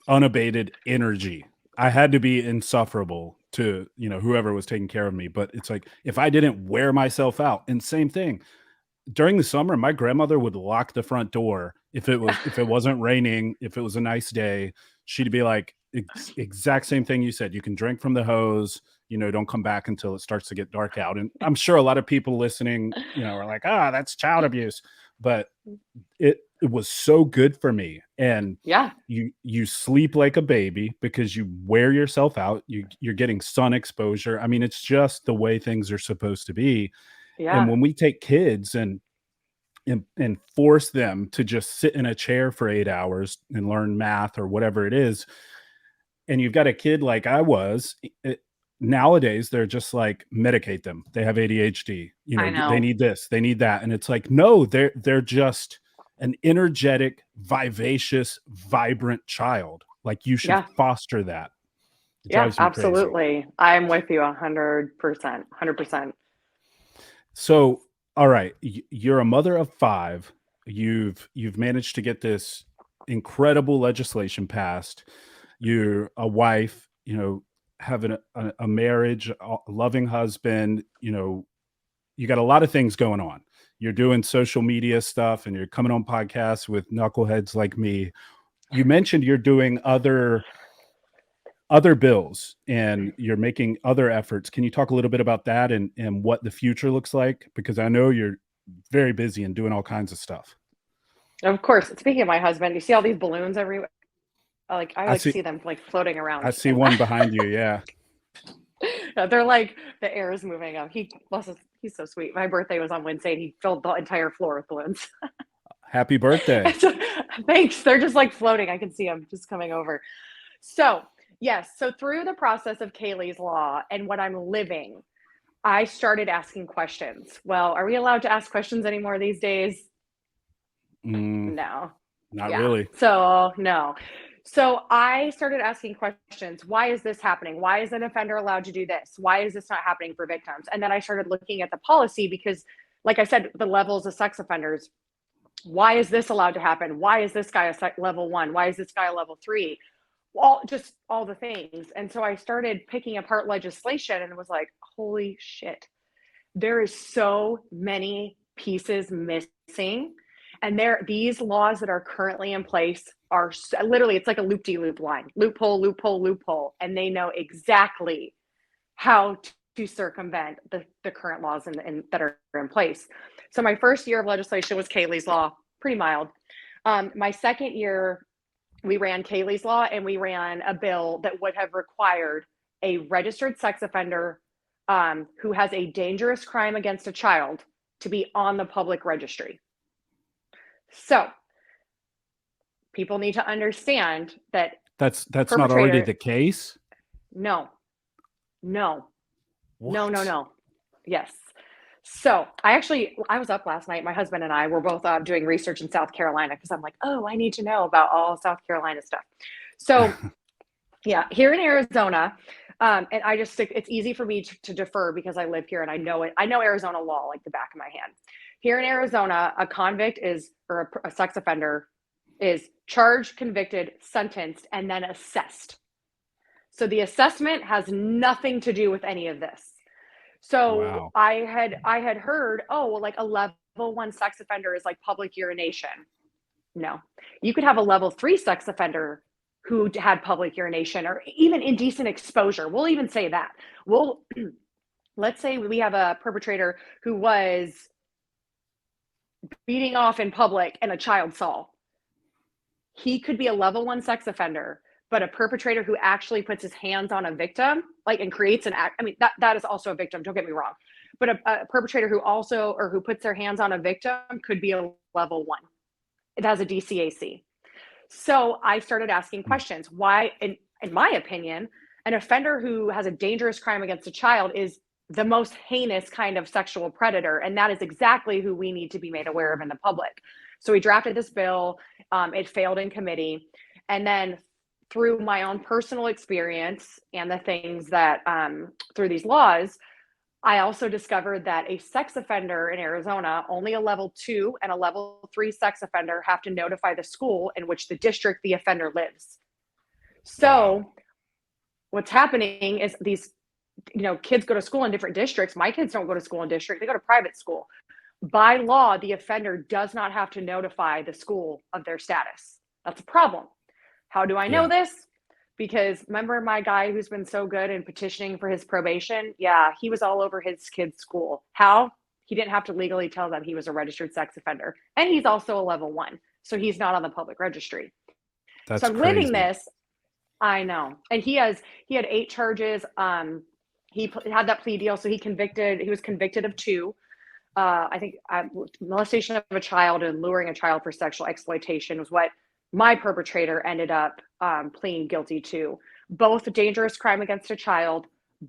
unabated energy. I had to be insufferable to, whoever was taking care of me. But it's like, if I didn't wear myself out, and same thing, during the summer, my grandmother would lock the front door if it wasn't raining, if it was a nice day. She'd be like, exact same thing you said. You can drink from the hose. Don't come back until it starts to get dark out. And I'm sure a lot of people listening, are like, that's child abuse. but it was so good for me. And Yeah. you sleep like a baby because you wear yourself out. You're getting sun exposure. I mean, it's just the way things are supposed to be. And Yeah. when we take kids and force them to just sit in a chair for 8 hours and learn math or whatever it is, and you've got a kid like I was, nowadays they're just like, medicate them. They have ADHD. You I know, they know. need this, they need that, and it's like, no, they're just an energetic, vivacious, vibrant child. Like, you should Yeah. foster that. It Yeah, drives me crazy. absolutely. I'm with you 100%. 100%. So, all right, you're a mother of 5. You've managed to get this incredible legislation passed. You're a wife, you know, having a marriage, a loving husband, you know, you got a lot of things going on. You're doing social media stuff and you're coming on podcasts with knuckleheads like me. You mentioned you're doing other bills and you're making other efforts. Can you talk a little bit about that and what the future looks like? Because I know you're very busy and doing all kinds of stuff. Of course. Speaking of my husband, you see all these balloons everywhere? I I like see see them like floating I around, see and one behind you. Yeah. they're like the air is moving up. He's so sweet. My birthday was on Wednesday, and he filled the entire floor with balloons. Happy birthday. So, thanks. They're just like floating. I can see them just coming over. So yes. So through the process of Kayleigh's Law and what I'm living, I started asking questions. Well, are we allowed to ask questions anymore these days? Mm, No. not Yeah. really. So no. So I started asking questions. Why is this happening? Why is an offender allowed to do this? Why is this not happening for victims? And then I started looking at the policy because, like I said, the levels of sex offenders. Why is this allowed to happen? Why is this guy a level 1? Why is this guy a level 3? Well, just all the things. And so I started picking apart legislation and was like, holy shit, there is so many pieces missing. And these laws that are currently in place are literally, it's like a loop-de-loop line, loophole, loophole, loophole. And they know exactly how to circumvent the current laws that are in place. So my first year of legislation was Kayleigh's Law, pretty mild. My second year, we ran Kayleigh's Law, and we ran a bill that would have required a registered sex offender who has a dangerous crime against a child to be on the public registry. So people need to understand that That's not already perpetrator, the case. no, no, no, no, What? no. Yes. So I was up last night. My husband and I were both doing research in South Carolina because I'm like, oh, I need to know about all South Carolina stuff. So yeah, here in Arizona, and it's easy for me to defer because I live here and I know it. I know Arizona law like the back of my hand. Here in Arizona, a convict or a sex offender is charged, convicted, sentenced, and then assessed. So the assessment has nothing to do with any of this. So Wow. I had heard, oh, well, like a level 1 sex offender is like public urination. No, you could have a level 3 sex offender who had public urination or even indecent exposure. We'll even say that. Let's say we have a perpetrator who was beating off in public and a child saw. He could be a level 1 sex offender, but a perpetrator who actually puts his hands on a victim, like, and creates an act. I mean, that is also a victim. Don't get me wrong. But a perpetrator who puts their hands on a victim could be a level 1. It has a DCAC. So I started asking questions. Why, in my opinion, an offender who has a dangerous crime against a child is the most heinous kind of sexual predator. And that is exactly who we need to be made aware of in the public. So we drafted this bill. It failed in committee. And then through my own personal experience and the things that through these laws, I also discovered that a sex offender in Arizona, only a level 2 and a level 3 sex offender have to notify the school in which the district the offender lives. So Wow. what's happening is these, kids go to school in different districts. My kids don't go to school in district. They go to private school. By law, the offender does not have to notify the school of their status. That's a problem. How do I know Yeah. this? Because remember my guy who's been so good in petitioning for his probation? Yeah, he was all over his kid's school. How? He didn't have to legally tell them he was a registered sex offender. And he's also a level 1. So he's not on the public registry. That's so I'm crazy. living this. I know. And he had 8 charges. He had that plea deal. So he was convicted of 2. I think molestation of a child and luring a child for sexual exploitation was what my perpetrator ended up pleading guilty to. Both dangerous crime against a child,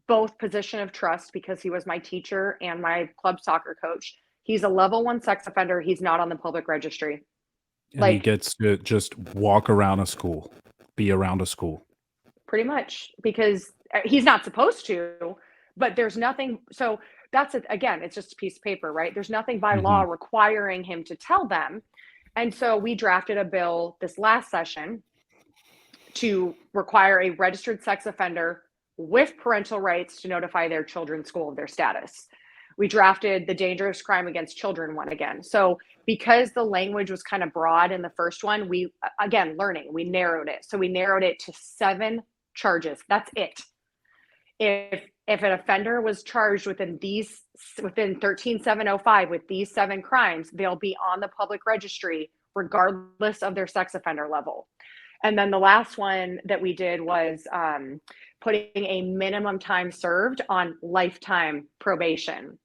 both position of trust because he was my teacher and my club soccer coach. He's a level 1 sex offender. He's not on the public registry. And he gets to just walk around a school, be around a school. Pretty much, because he's not supposed to, but there's nothing. So that's it. Again, it's just a piece of paper, right? There's nothing by law requiring him to tell them. And so we drafted a bill this last session to require a registered sex offender with parental rights to notify their children's school of their status. We drafted the dangerous crime against children one again. So because the language was kind of broad in the first one, we narrowed it. So we narrowed it to 7 charges. That's it. If an offender was charged within 13705 with these 7 crimes, they'll be on the public registry regardless of their sex offender level. And then the last one that we did was putting a minimum time served on lifetime probation.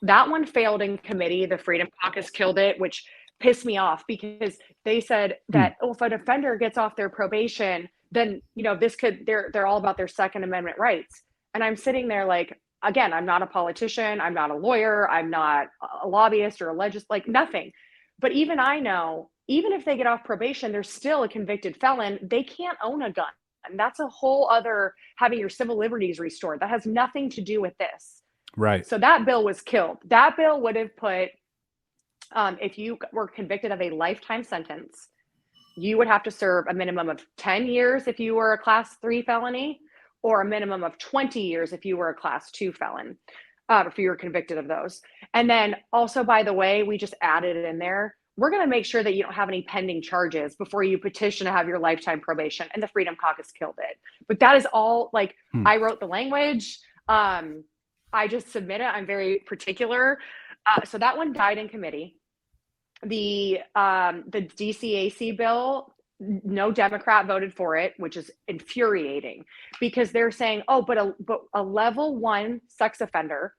That one failed in committee. The Freedom Caucus killed it, which pissed me off because they said that if an offender gets off their probation, then they're all about their Second Amendment rights. And I'm sitting there like, again, I'm not a politician, I'm not a lawyer, I'm not a lobbyist or nothing. But even I know, even if they get off probation, they're still a convicted felon. They can't own a gun. And that's a whole other having your civil liberties restored. That has nothing to do with this. Right. So that bill was killed. That bill would have put, if you were convicted of a lifetime sentence, you would have to serve a minimum of 10 years if you were a class 3 felony, or a minimum of 20 years if you were a class 2 felon, if you were convicted of those. And then also, by the way, we just added it in there. We're going to make sure that you don't have any pending charges before you petition to have your lifetime probation. And the Freedom Caucus killed it. But that is all I wrote the language. I just submit it. I'm very particular. So that one died in committee. The DCAC bill, no Democrat voted for it, which is infuriating because they're saying, but a level 1 sex offender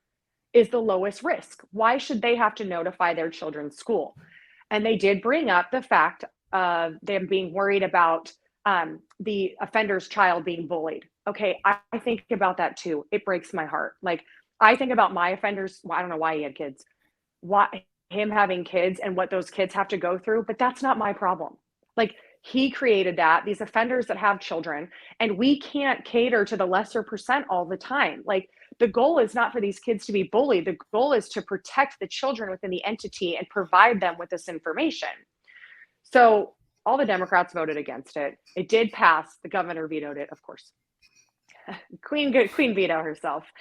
is the lowest risk. Why should they have to notify their children's school? And they did bring up the fact of them being worried about the offender's child being bullied. Okay, I think about that too. It breaks my heart. I think about my offenders. Well, I don't know why he had kids. Why him having kids and what those kids have to go through, but that's not my problem. He created that, these offenders that have children, and we can't cater to the lesser percent all the time. The goal is not for these kids to be bullied. The goal is to protect the children within the entity and provide them with this information. So all the Democrats voted against it. It did pass. The governor vetoed it, of course. Queen veto herself.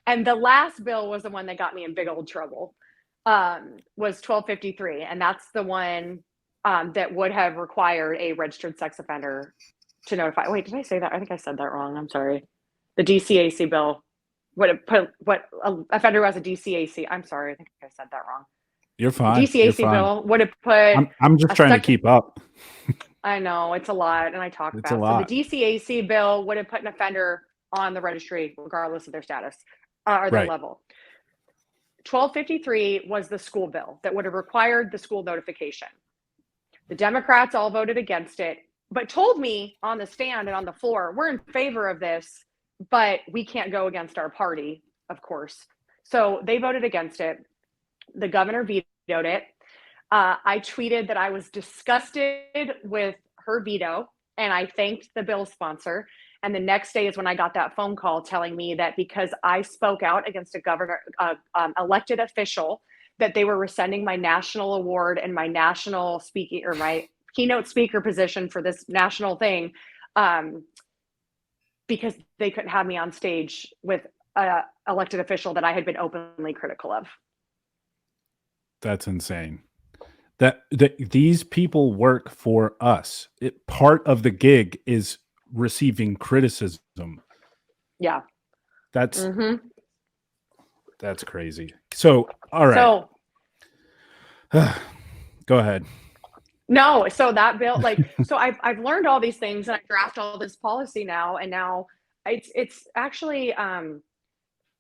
And the last bill was the one that got me in big old trouble, was 1253. And that's the one that would have required a registered sex offender to notify. Wait, did I say that? I think I said that wrong. I'm sorry. The DCAC bill would have put what offender who has a DCAC. I'm sorry. I think I said that wrong. You're fine. The DCAC bill would have put. I'm just trying to keep up. I know it's a lot, and I talk It's fast. a lot. So the DCAC bill would have put an offender on the registry regardless of their status or their level. 1253 was the school bill that would have required the school notification. The Democrats all voted against it, but told me on the stand and on the floor, we're in favor of this, but we can't go against our party, of course. So they voted against it. The governor vetoed it. I tweeted that I was disgusted with her veto, and I thanked the bill sponsor. And the next day is when I got that phone call telling me that because I spoke out against a elected official, that they were rescinding my national award and my national speaking or my keynote speaker position for this national thing, because they couldn't have me on stage with an elected official that I had been openly critical of. That's insane. That these people work for us. Part of the gig is receiving criticism. Yeah. That's That's crazy. So, all right. So Go ahead. no, so that bill, like, so I've learned all these things and I draft all this policy now, and now it's actually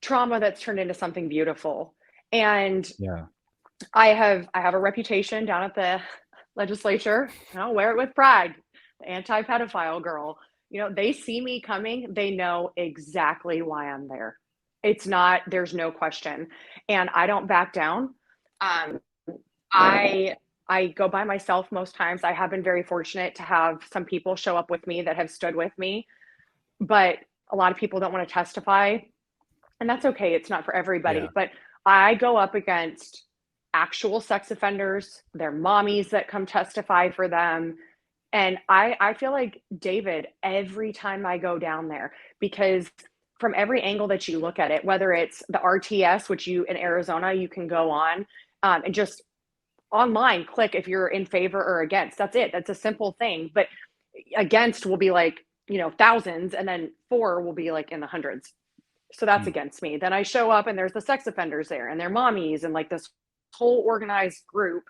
trauma that's turned into something beautiful. And Yeah. I have a reputation down at the legislature. I'll wear it with pride. The anti-pedophile girl. They see me coming. They know exactly why I'm there. There's no question. And I don't back down. Um, I go by myself most times. I have been very fortunate to have some people show up with me that have stood with me, but a lot of people don't want to testify, and that's okay. It's not for everybody. Yeah. But I go up against actual sex offenders, their mommies that come testify for them. And I feel like David every time I go down there, because from every angle that you look at it, whether it's the RTS, which you in Arizona, you can go on and just online click if you're in favor or against. That's it. That's a simple thing. But against will be like, thousands, and then for will be like in the hundreds. So that's against me. Then I show up and there's the sex offenders there and their mommies and like this whole organized group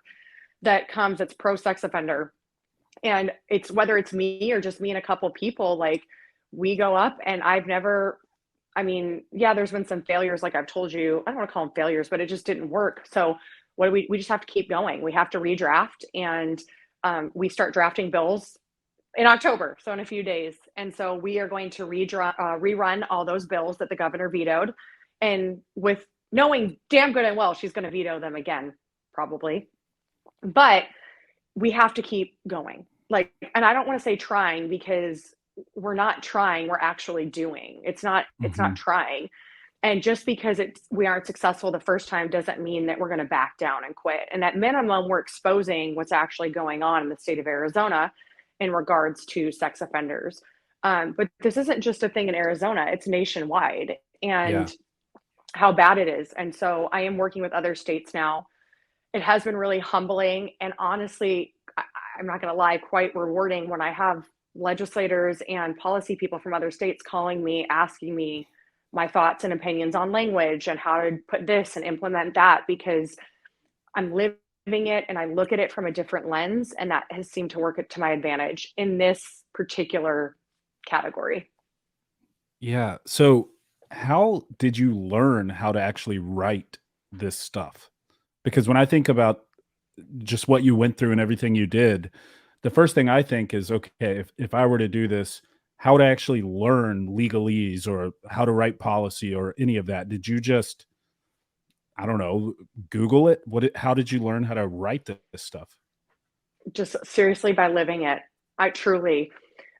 that comes that's pro sex offender. And it's whether it's me or just me and a couple people, like we go up, and yeah, there's been some failures. Like I've told you, I don't want to call them failures, but it just didn't work. So what do we just have to keep going. We have to redraft, and we start drafting bills in October, so in a few days. And so we are going to rerun all those bills that the governor vetoed, and with knowing damn good and well she's going to veto them again, probably. But we have to keep going. Like, and I don't want to say trying, because we're not trying, we're actually doing. It's not trying. And just because we aren't successful the first time doesn't mean that we're going to back down and quit. And at minimum, we're exposing what's actually going on in the state of Arizona in regards to sex offenders. But this isn't just a thing in Arizona, it's nationwide, and how bad it is. And so I am working with other states now. It has been really humbling, and honestly, I'm not going to lie, quite rewarding when I have legislators and policy people from other states calling me, asking me my thoughts and opinions on language and how to put this and implement that, because I'm living it and I look at it from a different lens, and that has seemed to work to my advantage in this particular category. Yeah. So how did you learn how to actually write this stuff? Because when I think about just what you went through and everything you did, the first thing I think is, okay, if I were to do this, how to actually learn legalese or how to write policy or any of that. Did you just, I don't know, Google it? How did you learn how to write this stuff? Just seriously by living it. I truly.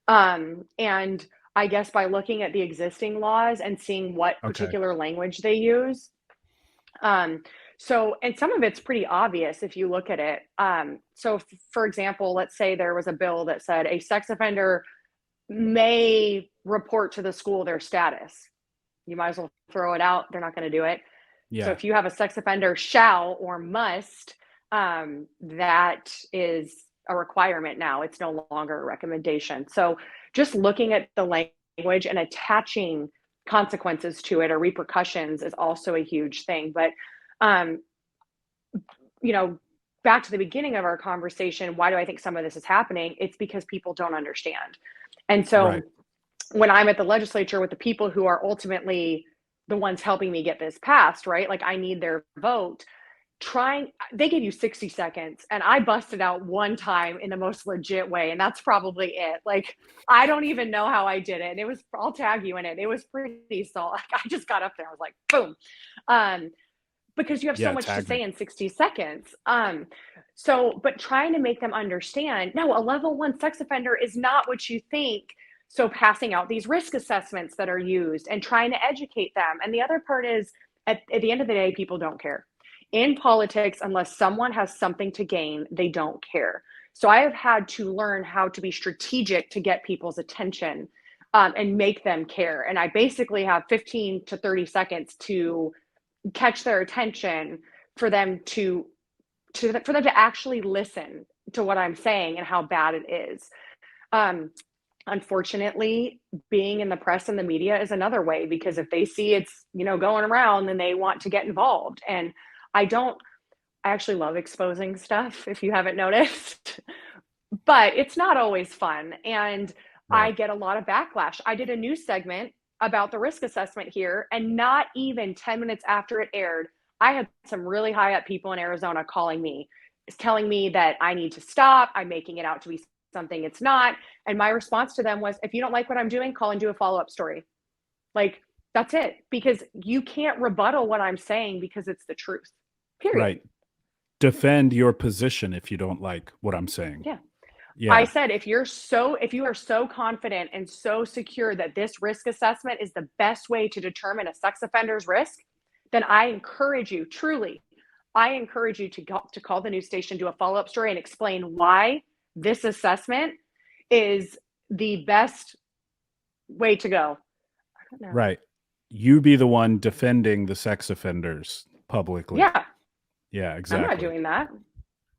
And I guess by looking at the existing laws and seeing what particular language they use. So, and some of it's pretty obvious if you look at it. So for example, let's say there was a bill that said a sex offender may report to the school their status. You might as well throw it out. They're not going to do it. Yeah. So if you have a sex offender shall or must, that is a requirement now. It's no longer a recommendation. So just looking at the language and attaching consequences to it or repercussions is also a huge thing. But, back to the beginning of our conversation, why do I think some of this is happening? It's because people don't understand. And so when I'm at the legislature with the people who are ultimately the ones helping me get this passed, right? Like I need their vote. They give you 60 seconds, and I busted out one time in the most legit way, and that's probably it. Like I don't even know how I did it. And I'll tag you in it. It was pretty solid. Like, I just got up there. I was like, boom. Because you have so much to say in 60 seconds. But trying to make them understand, no, a level 1 sex offender is not what you think. So passing out these risk assessments that are used and trying to educate them. And the other part is at the end of the day, people don't care. In politics, unless someone has something to gain, they don't care. So I have had to learn how to be strategic to get people's attention and make them care. And I basically have 15 to 30 seconds to catch their attention for them to actually listen to what I'm saying and how bad it is. Unfortunately, being in the press and the media is another way, because if they see it's, going around, then they want to get involved. And I don't, I actually love exposing stuff, if you haven't noticed, but it's not always fun. And I Right. get a lot of backlash. I did a news segment about the risk assessment here, and not even 10 minutes after it aired, I had some really high up people in Arizona calling me, telling me that I need to stop. I'm making it out to be something it's not. And my response to them was, if you don't like what I'm doing, call and do a follow up story. Like, that's it, because you can't rebuttal what I'm saying because it's the truth. Period. Right. Defend your position if you don't like what I'm saying. Yeah. I Yeah. said, if you are so confident and so secure that this risk assessment is the best way to determine a sex offender's risk, then I encourage you, truly, I encourage you to call the news station, do a follow-up story, and explain why this assessment is the best way to go. I don't know. Right. You be the one defending the sex offenders publicly. Yeah, Yeah, I'm not exactly. doing that.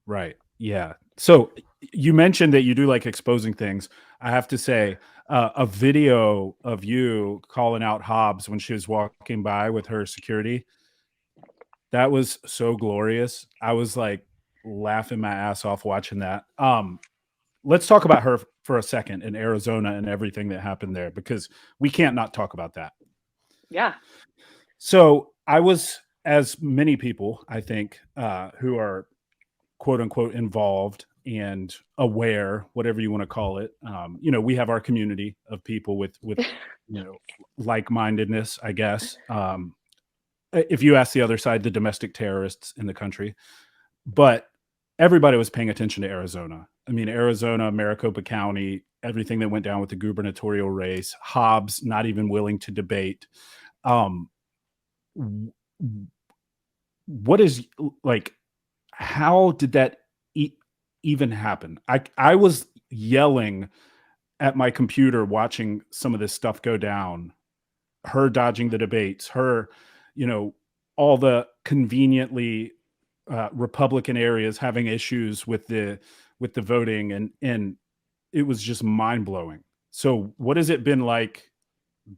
Right. Yeah. So you mentioned that you do like exposing things. I have to say, a video of you calling out Hobbs when she was walking by with her security, that was so glorious. I was like laughing my ass off watching that. Let's talk about her for a second in Arizona and everything that happened there, because we can't not talk about that. Yeah. So I was, as many people, I think, who are quote unquote involved and aware, whatever you want to call it. We have our community of people with like-mindedness, I guess. If you ask the other side, the domestic terrorists in the country, but everybody was paying attention to Arizona. I mean, Arizona, Maricopa County, everything that went down with the gubernatorial race, Hobbs not even willing to debate. What is like, how did that even happen? I was yelling at my computer watching some of this stuff go down, her dodging the debates, her, all the conveniently Republican areas having issues with the voting, and it was just mind blowing. So what has it been like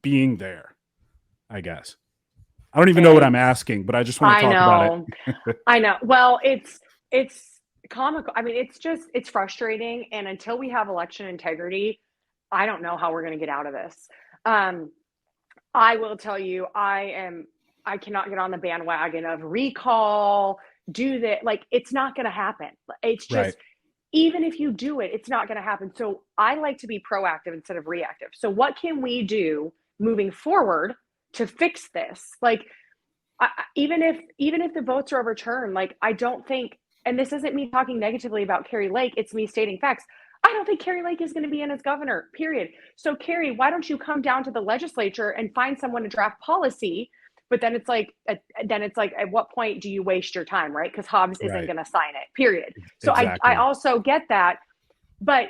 being there? I guess I don't even know what I'm asking, but I just want to I talk about know. it. I know. Well, it's comical. I mean, it's frustrating. And until we have election integrity, I don't know how we're going to get out of this. Um, I will tell you, I cannot get on the bandwagon of recall, do that. Like, it's not going to happen. It's Right. just, even if you do it, it's not going to happen. So I like to be proactive instead of reactive. So what can we do moving forward to fix this? Like, even if the votes are overturned, like, I don't think, and this isn't me talking negatively about Kari Lake, it's me stating facts. I don't think Kari Lake is going to be in as governor, period. So Kari, why don't you come down to the legislature and find someone to draft policy? But then it's like, at what point do you waste your time, right? Because Hobbs isn't Right. going to sign it, period. So I Exactly. also get that, but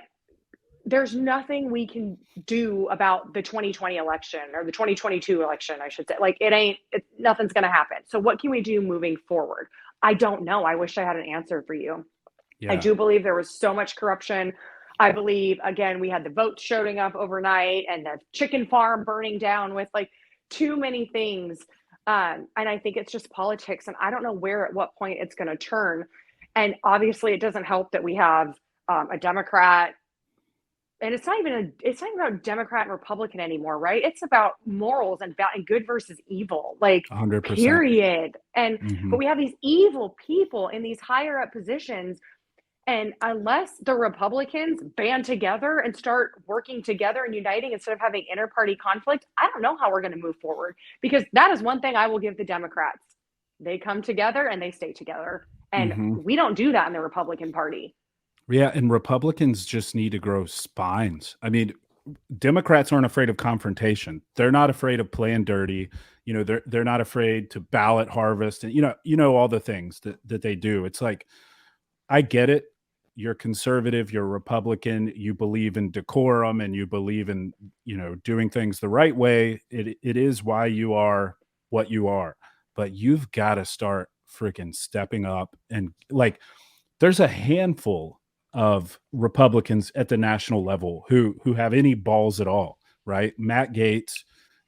there's nothing we can do about the 2020 election, or the 2022 election, I should say. Like, nothing's going to happen. So what can we do moving forward? I don't know. I wish I had an answer for you. I Yeah. do believe there was so much corruption. I believe, again, we had the votes showing up overnight and the chicken farm burning down, with like too many things. And I think it's just politics. And I don't know at what point it's going to turn. And obviously, it doesn't help that we have a Democrat, and it's not even about Democrat and Republican anymore, right? It's about morals and good versus evil, like, 100%. period. And Hmm. but we have these evil people in these higher up positions, and unless the Republicans band together and start working together and uniting instead of having inter-party conflict, I don't know how we're going to move forward. Because that is one thing I will give the Democrats: they come together and they stay together, and Hmm. we don't do that in the Republican Party. Yeah, and Republicans just need to grow spines. I mean, Democrats aren't afraid of confrontation. They're not afraid of playing dirty. They're not afraid to ballot harvest, and all the things that they do. It's like, I get it. You're conservative, you're Republican, you believe in decorum, and you believe in, doing things the right way. It is why you are what you are. But you've got to start freaking stepping up, and like, there's a handful of Republicans at the national level who have any balls at all, right? Matt Gaetz,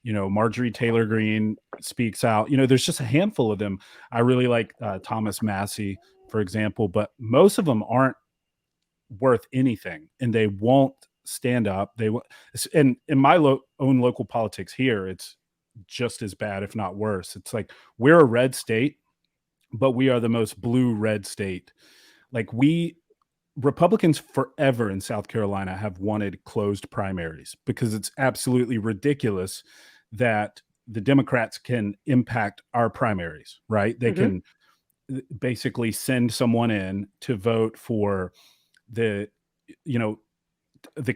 Marjorie Taylor Greene speaks out. There's just a handful of them. I really like Thomas Massey, for example, but most of them aren't worth anything, and they won't stand up. And in my own local politics here, it's just as bad, if not worse. It's like we're a red state, but we are the most blue red state. Like Republicans forever in South Carolina have wanted closed primaries because it's absolutely ridiculous that the Democrats can impact our primaries, right? They can basically send someone in to vote for the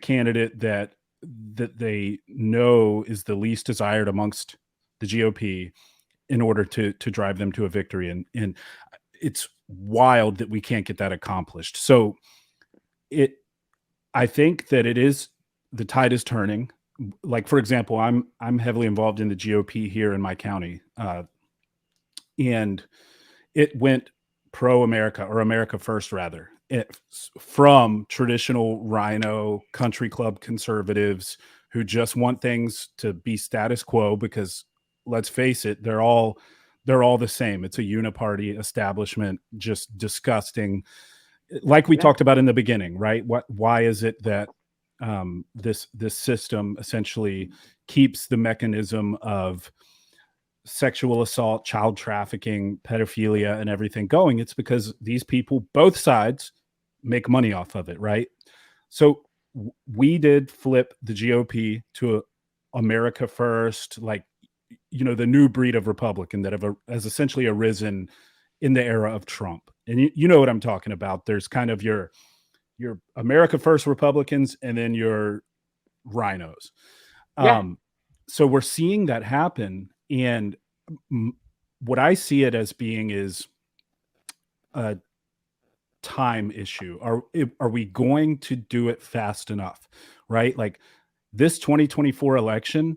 candidate that they know is the least desired amongst the GOP in order to drive them to a victory. And it's wild that we can't get that accomplished. So I think that the tide is turning. Like, for example, I'm heavily involved in the GOP here in my county. And it went pro-America, or America First, rather, from traditional rhino country club conservatives who just want things to be status quo because, let's face it, they're all the same. It's a uniparty establishment, just disgusting. Like we talked about in the beginning, right? Why is it that this system essentially keeps the mechanism of sexual assault, child trafficking, pedophilia, and everything going? It's because these people, both sides, make money off of it, right? So we did flip the GOP to America First, like, the new breed of Republican that has essentially arisen in the era of Trump. And you know what I'm talking about. There's kind of your America First Republicans and then your rhinos. So we're seeing that happen. And what I see it as being is a time issue. Are we going to do it fast enough? Right? Like this 2024 election,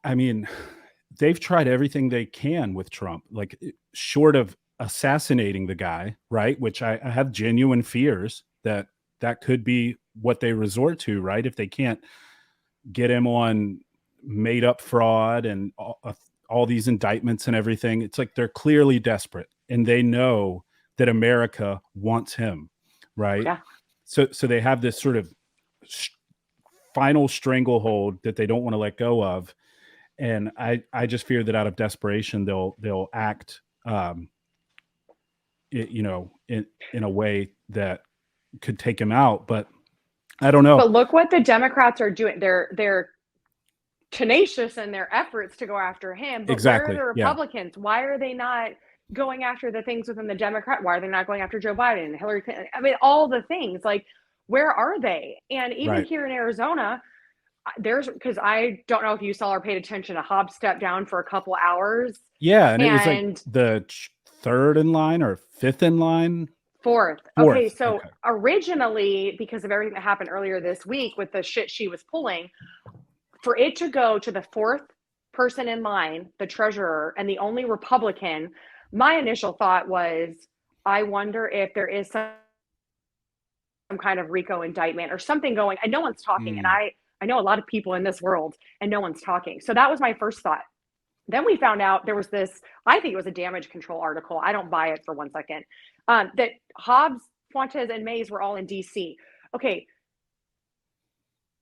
I mean, they've tried everything they can with Trump, like short of assassinating the guy, right? Which I have genuine fears that could be what they resort to, right? If they can't get him on made up fraud and all these indictments and everything, it's like they're clearly desperate and they know that America wants him, right? Yeah. So they have this sort of final stranglehold that they don't want to let go of. And I just fear that out of desperation, they'll act, in a way that could take him out. But I don't know. But look what the Democrats are doing. They're tenacious in their efforts to go after him. But Exactly. Where are the Republicans? Yeah. Why are they not going after the things within the Democrat? Why are they not going after Joe Biden and Hillary Clinton? I mean, all the things. Like, where are they? And even here in Arizona, because I don't know if you saw or paid attention, a Hobbs stepped down for a couple hours. Yeah, and it was like the third in line or fifth in line. Fourth. Okay, so originally, because of everything that happened earlier this week with the shit she was pulling, for it to go to the fourth person in line, the treasurer, and the only Republican, my initial thought was, I wonder if there is some kind of RICO indictment or something going, and no one's talking. And I know a lot of people in this world and no one's talking. So that was my first thought. Then we found out there was this, I think it was a damage control article. I don't buy it for 1 second. That Hobbs, Fuentes, and Mays were all in DC. Okay.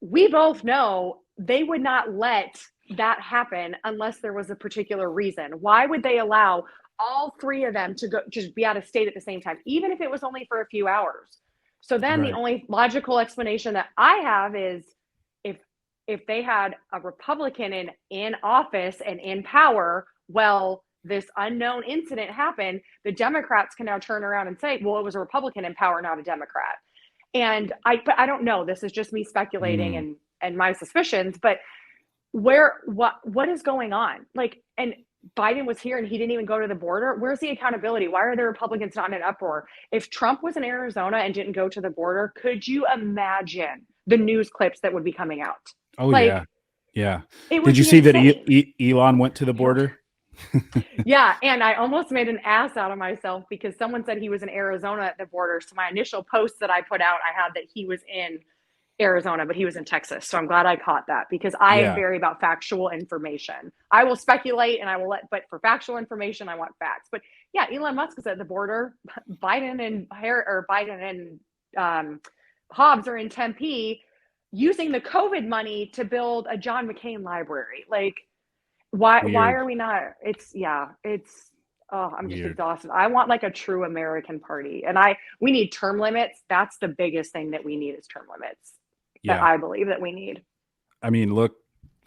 We both know they would not let that happen unless there was a particular reason. Why would they allow all three of them to go just be out of state at the same time, even if it was only for a few hours? So then the only logical explanation that I have is, if they had a Republican in office and in power, well, this unknown incident happened, the Democrats can now turn around and say, well, it was a Republican in power, not a Democrat. And but I don't know. This is just me speculating and my suspicions, but what is going on? Like, and Biden was here and he didn't even go to the border. Where's the accountability? Why are the Republicans not in an uproar? If Trump was in Arizona and didn't go to the border, could you imagine the news clips that would be coming out? Oh, like, yeah. Did you see insane. That Elon went to the border? Yeah, and I almost made an ass out of myself because someone said he was in Arizona at the border. So my initial post that I put out, I had that he was in Arizona, but he was in Texas. So I'm glad I caught that because I am Yeah. very about factual information. I will speculate and I will let, but for factual information, I want facts. But yeah, Elon Musk is at the border. Biden and Hobbs are in Tempe using the COVID money to build a John McCain library. Like, why Weird. are we not? It's oh, I'm just Weird. exhausted. I want like a true American party. And we need term limits. That's the biggest thing that we need is term limits that Yeah. I believe that we need. I mean, look,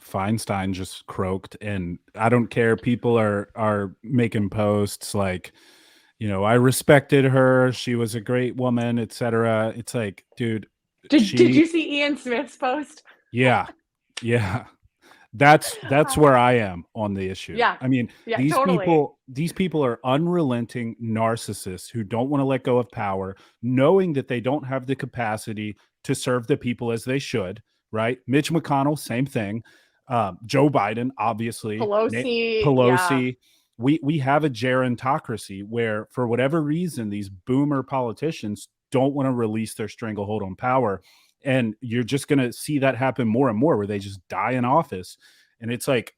Feinstein just croaked, and I don't care. People are making posts like, I respected her. She was a great woman, etc. It's like, dude, Did she, you see Ian Smith's post? yeah, yeah. That's where I am on the issue. Yeah. I mean, Yeah, these totally. people these people are unrelenting narcissists who don't want to let go of power, knowing that they don't have the capacity to serve the people as they should, right? Mitch McConnell, same thing. Joe Biden, obviously, Pelosi, yeah. Pelosi. We have a gerontocracy where, for whatever reason, these boomer politicians don't want to release their stranglehold on power, and you're just going to see that happen more and more, where they just die in office. And it's like,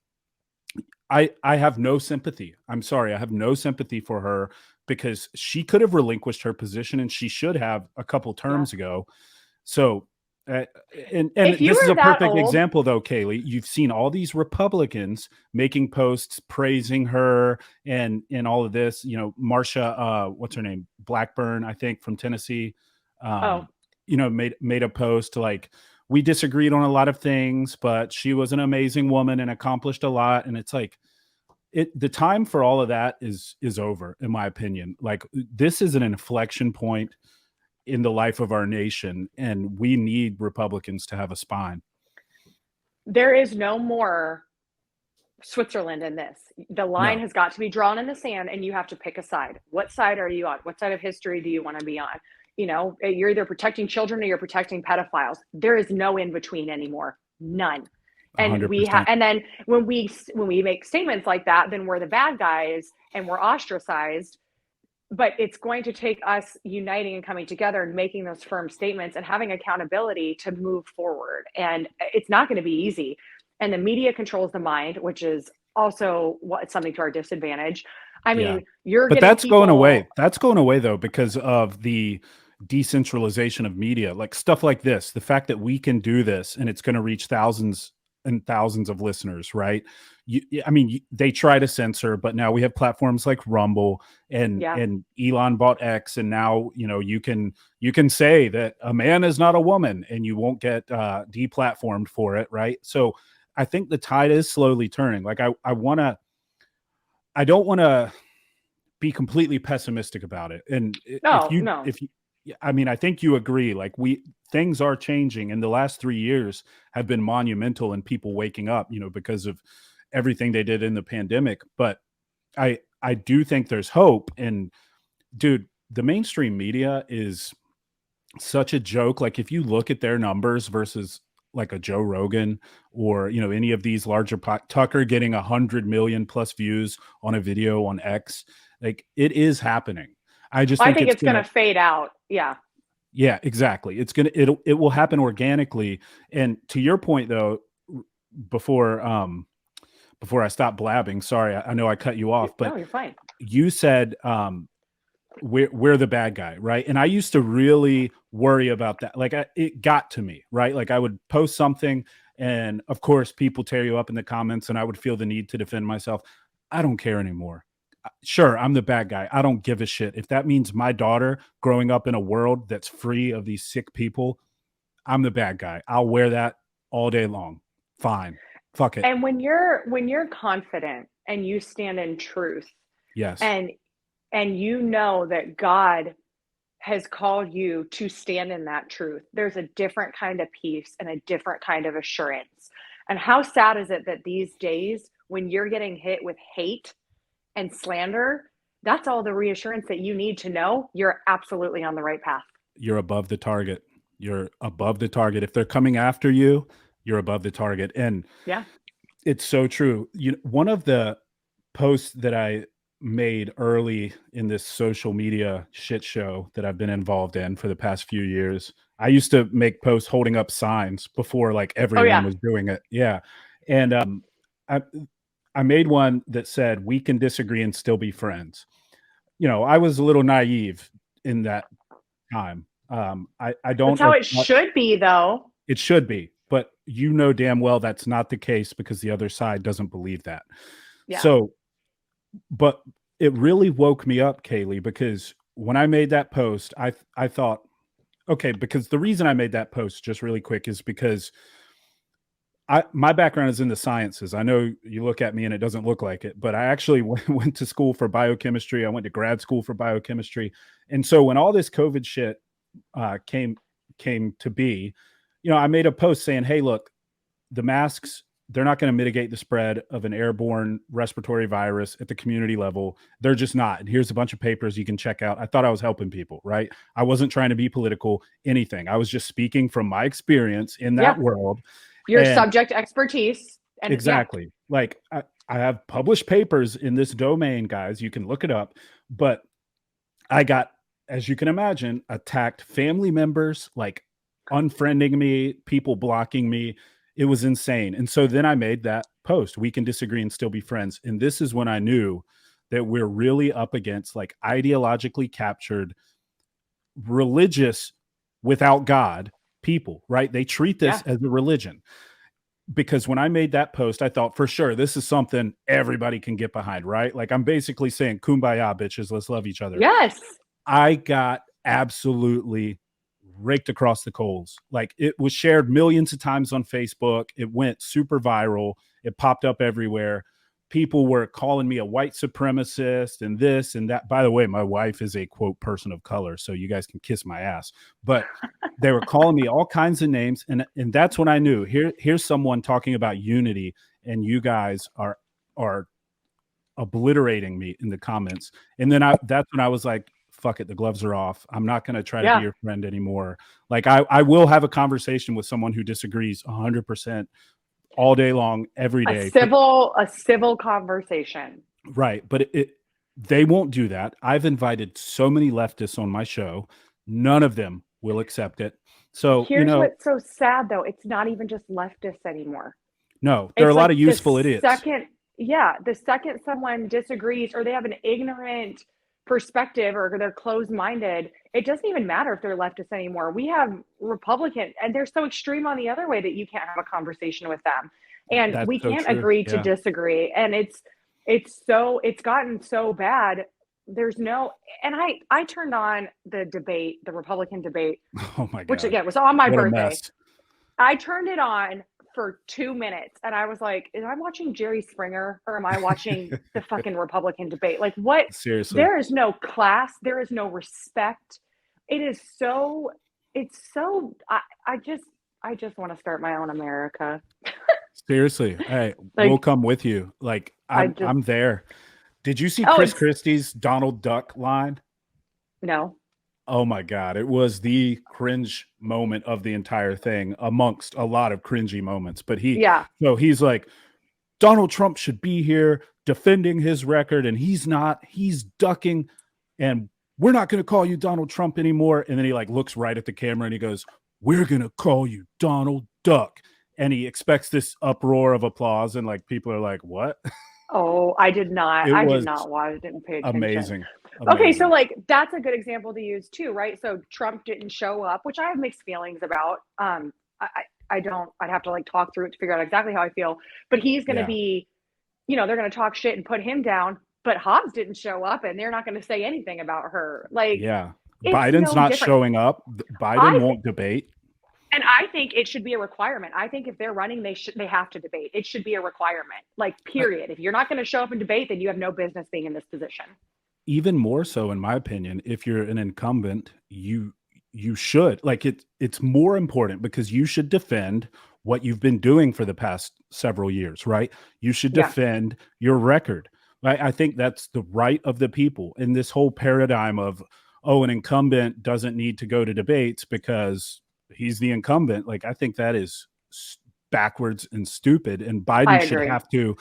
I have no sympathy. I'm sorry, I have no sympathy for her, because she could have relinquished her position, and she should have a couple Yeah. terms ago. So, uh, and If you this is were a that perfect old, example, though, Kayleigh. You've seen all these Republicans making posts praising her and all of this. Marsha, what's her name, Blackburn, I think, from Tennessee. oh, Um, made a post like, we disagreed on a lot of things, but she was an amazing woman and accomplished a lot. And it's like, the time for all of that is over, in my opinion. Like, this is an inflection point in the life of our nation, and we need Republicans to have a spine. there is no more Switzerland in this. The line No, has got to be drawn in the sand, and you have to pick a side. What side are you on? What side of history do you want to be on? You're either protecting children or you're protecting pedophiles. There is no in between anymore. None. And we have, 100%. and then when we make statements like that, then we're the bad guys and we're ostracized. But it's going to take us uniting and coming together and making those firm statements and having accountability to move forward. And it's not going to be easy. And the media controls the mind, which is also something to our disadvantage. I Yeah. mean, you're But getting that's going away. people. That's going away, though, because of the decentralization of media, like stuff like this. The fact that we can do this and it's going to reach thousands and thousands of listeners, right? I mean, they try to censor, but now we have platforms like Rumble, Yeah, and Elon bought X, and now you can say that a man is not a woman, and you won't get deplatformed for it, right? So I think the tide is slowly turning. Like, I don't want to be completely pessimistic about it. And no, no. I mean, I think you agree. Like, things are changing, and the last 3 years have been monumental in people waking up, because of everything they did in the pandemic. But I do think there's hope. And dude, the mainstream media is such a joke. Like, if you look at their numbers versus like a Joe Rogan, or any of these larger Tucker getting 100 million plus views on a video on X, like, it is happening. I just I think think it's it's going to gonna, fade out. Yeah. yeah, exactly. It will happen organically. And to your point, though, before before I stop blabbing, sorry, I know I cut you off, No, but you're fine. you said we're the bad guy, right? And I used to really worry about that. Like, it got to me, right? Like, I would post something, and of course people tear you up in the comments, and I would feel the need to defend myself. I don't care anymore. Sure, I'm the bad guy. I don't give a shit. If that means my daughter growing up in a world that's free of these sick people, I'm the bad guy. I'll wear that all day long. Fine. Fuck it. And when you're confident and you stand in truth, Yes. and you know that God has called you to stand in that truth, there's a different kind of peace and a different kind of assurance. And how sad is it that these days, when you're getting hit with hate and slander, that's all the reassurance that you need to know you're absolutely on the right path. You're above the target. You're above the target. If they're coming after you, you're above the target. And Yeah. it's so true. One of the post that I made early in this social media shit show that I've been involved in for the past few years. I used to make posts holding up signs before like Oh everyone yeah. was doing it. Yeah. And I I made one that said we can disagree and still be friends. I was a little naive in that time. I That's don't how as it much. should be though. It should be, but damn well that's not the case because the other side doesn't believe that. Yeah. So, but it really woke me up, Kayleigh, because when I made that post, I thought, okay, because the reason I made that post, just really quick, is because my background is in the sciences. I know you look at me and it doesn't look like it, but I actually went to school for biochemistry. I went to grad school for biochemistry, and so when all this COVID shit came to be, I made a post saying, "Hey, look, the masks, they're not going to mitigate the spread of an airborne respiratory virus at the community level. They're just not. And here's a bunch of papers you can check out." I thought I was helping people, right? I wasn't trying to be political, anything. I was just speaking from my experience in that Yeah. world. Your And subject expertise. And exactly. yeah. Like I have published papers in this domain, guys. You can look it up. But I got, as you can imagine, attacked family members, like unfriending me, people blocking me. It was insane. And so then I made that post, we can disagree and still be friends. And this is when I knew that we're really up against like ideologically captured, religious, without God people, right? They treat this Yeah. as a religion. Because when I made that post, I thought for sure this is something everybody can get behind, right? Like I'm basically saying, kumbaya, bitches, let's love each other. Yes. I got absolutely raked across the coals. Like it was shared millions of times on Facebook. It went super viral. It popped up everywhere. People were calling me a white supremacist and this and that. By the way, my wife is a quote person of color, so you guys can kiss my ass. But they were calling me all kinds of names, and that's when I knew here's someone talking about unity, and you guys are obliterating me in the comments. And then that's when I was like, fuck it, the gloves are off. I'm not going to try to be Yeah. your friend anymore. Like I will have a conversation with someone who disagrees 100% all day long, every day. A civil conversation. Right. But they won't do that. I've invited so many leftists on my show. None of them will accept it. So, Here's what's so sad though. It's not even just leftists anymore. no, there are a It's lot like of useful idiots. the second someone disagrees or they have an ignorant perspective or they're closed-minded, it doesn't even matter if they're leftists anymore. We have Republican and they're so extreme on the other way that you can't have a conversation with them. And That's we so can't true. agree to Yeah. disagree. And it's gotten so bad. There's no, and I turned on the debate, the Republican debate, Oh my God. which again was on my What a birthday. mess. I turned it on for 2 minutes and I was like, am I watching Jerry Springer or am I watching the fucking Republican debate? Like what? Seriously. There is no class. There is no respect. It is so, it's so, I just want to start my own America. Seriously. Hey, Like, we'll come with you. Like I'm there. Did you see Chris Christie's Donald Duck line? No. Oh my God. It was the cringe moment of the entire thing amongst a lot of cringy moments. But he's like, Donald Trump should be here defending his record, and he's not. He's ducking, and we're not going to call you Donald Trump anymore. And then he like looks right at the camera and he goes, we're going to call you Donald Duck. And he expects this uproar of applause, and like people are like, what? Oh, I did not. It I was did not watch. I didn't pay attention. amazing. Okay, so like that's a good example to use too, right? So Trump didn't show up, which I have mixed feelings about. I don't. I'd have to like talk through it to figure out exactly how I feel. But he's going to be, they're going to talk shit and put him down. But Hobbs didn't show up, and they're not going to say anything about her. Like, yeah, Biden's not showing up. Biden won't debate. And I think it should be a requirement. I think if they're running, they have to debate. It should be a requirement, like period. If you're not going to show up and debate, then you have no business being in this position. Even more so, in my opinion, if you're an incumbent, you should like it. It's more important because you should defend what you've been doing for the past several years, right? You should defend your record. I think that's the right of the people in this whole paradigm of, oh, an incumbent doesn't need to go to debates because he's the incumbent. Like, I think that is backwards and stupid. And Biden should have to,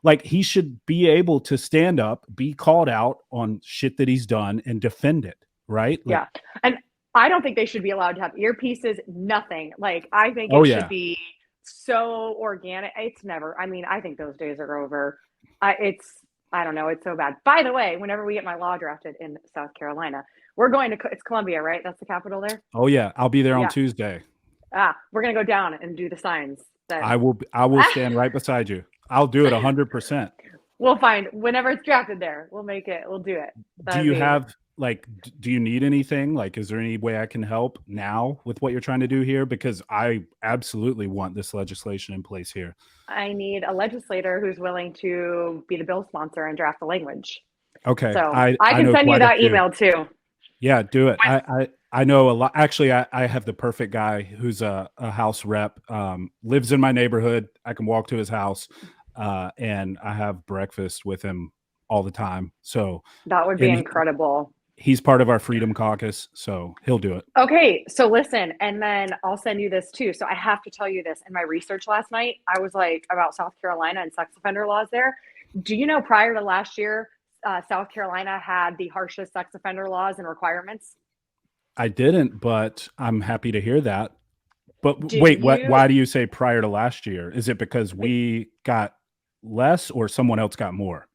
Like, he should be able to stand up, be called out on shit that he's done, and defend it, right? Like, Yeah. And I don't think they should be allowed to have earpieces, nothing. Like, I think oh it should yeah, be so organic. It's never, I mean, I think those days are over. I don't know. It's so bad. By the way, whenever we get my law drafted in South Carolina, we're going to, it's Columbia, right? That's the capital there. oh yeah, I'll be there on Yeah. Tuesday. We're going to go down and do the signs. Then I will stand right beside you. I'll do it 100%. we'll find whenever it's drafted there. We'll make it. We'll do it. Do you have, like, do you need anything? Like, is there any way I can help now with what you're trying to do here? Because I absolutely want this legislation in place here. I need a legislator who's willing to be the bill sponsor and draft the language. Okay. So I can send you that email too. Yeah, do it. I know a lot. Actually, I have the perfect guy who's a House rep, lives in my neighborhood. I can walk to his house, and I have breakfast with him all the time. So that would be incredible. He's part of our Freedom Caucus, so he'll do it. Okay, so listen, and then I'll send you this too. So I have to tell you this. In my research last night, I was like about South Carolina and sex offender laws there. Do you know prior to last year, South Carolina had the harshest sex offender laws and requirements? I didn't, but I'm happy to hear that. But wait, why do you say prior to last year? Is it because we got less or someone else got more?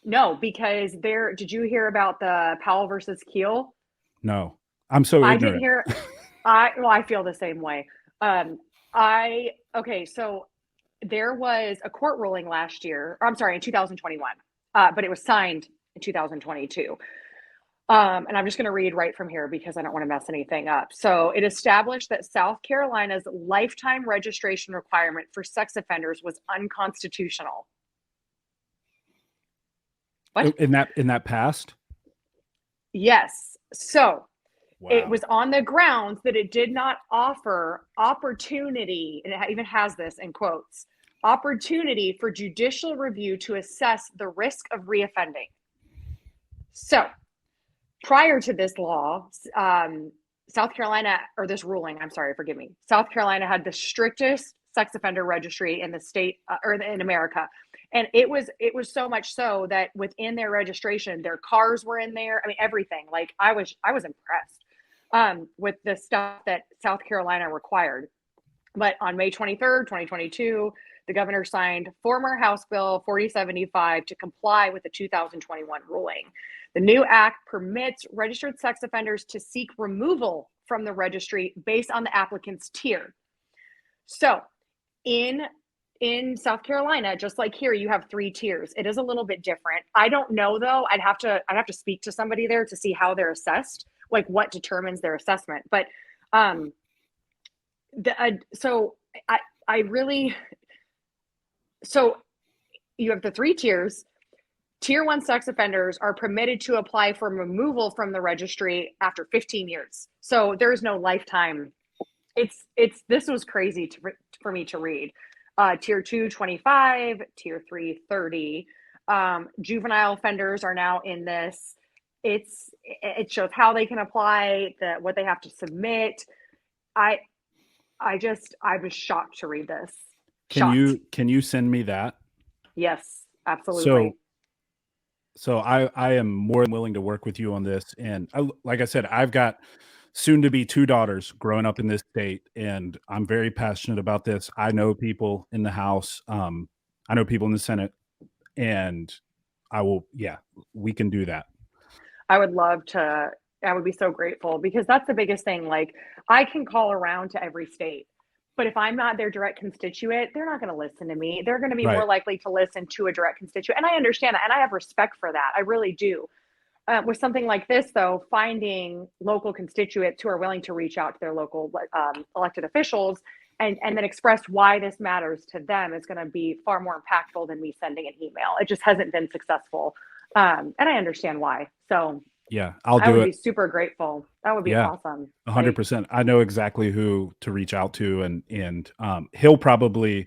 No, because did you hear about the Powell versus Keel? No, I'm so ignorant. I didn't hear. I feel the same way. Okay, so there was a court ruling last year, or I'm sorry, in 2021, but it was signed in 2022. And I'm just going to read right from here because I don't want to mess anything up. So it established that South Carolina's lifetime registration requirement for sex offenders was unconstitutional. What? In that past? Yes. So wow. It was on the grounds that it did not offer opportunity, and it even has this in quotes, opportunity for judicial review to assess the risk of reoffending. So prior to this law, South Carolina, or this ruling, I'm sorry, forgive me, South Carolina had the strictest sex offender registry in the state or in America. And it was so much so that within their registration, their cars were in there. I mean, everything. Like I was impressed with the stuff that South Carolina required. But on May 23rd, 2022, the governor signed former House Bill 4075 to comply with the 2021 ruling. The new act permits registered sex offenders to seek removal from the registry based on the applicant's tier. So in South Carolina, just like here, you have 3 tiers. It is a little bit different. I don't know though. I'd have to speak to somebody there to see how they're assessed, like what determines their assessment. But so you have the 3 tiers. Tier 1 sex offenders are permitted to apply for removal from the registry after 15 years. So there's no lifetime. This was crazy for me to read. Tier 2, 25, tier 3, 30. Juvenile offenders are now in this. It shows how they can apply, what they have to submit. I was shocked to read this. Can you send me that? Yes, absolutely. So I am more than willing to work with you on this. And like I said, I've got soon to be 2 daughters growing up in this state, and I'm very passionate about this. I know people in the House. I know people in the Senate, and we can do that. I would love to. I would be so grateful because that's the biggest thing. Like I can call around to every state, but if I'm not their direct constituent, they're not going to listen to me. They're going to be more likely to listen to a direct constituent. And I understand that. And I have respect for that. I really do. With something like this, though, finding local constituents who are willing to reach out to their local elected officials and then express why this matters to them is going to be far more impactful than me sending an email. It just hasn't been successful. And I understand why. So yeah, I would be super grateful. That would be awesome. 100%. I know exactly who to reach out to, and he'll probably.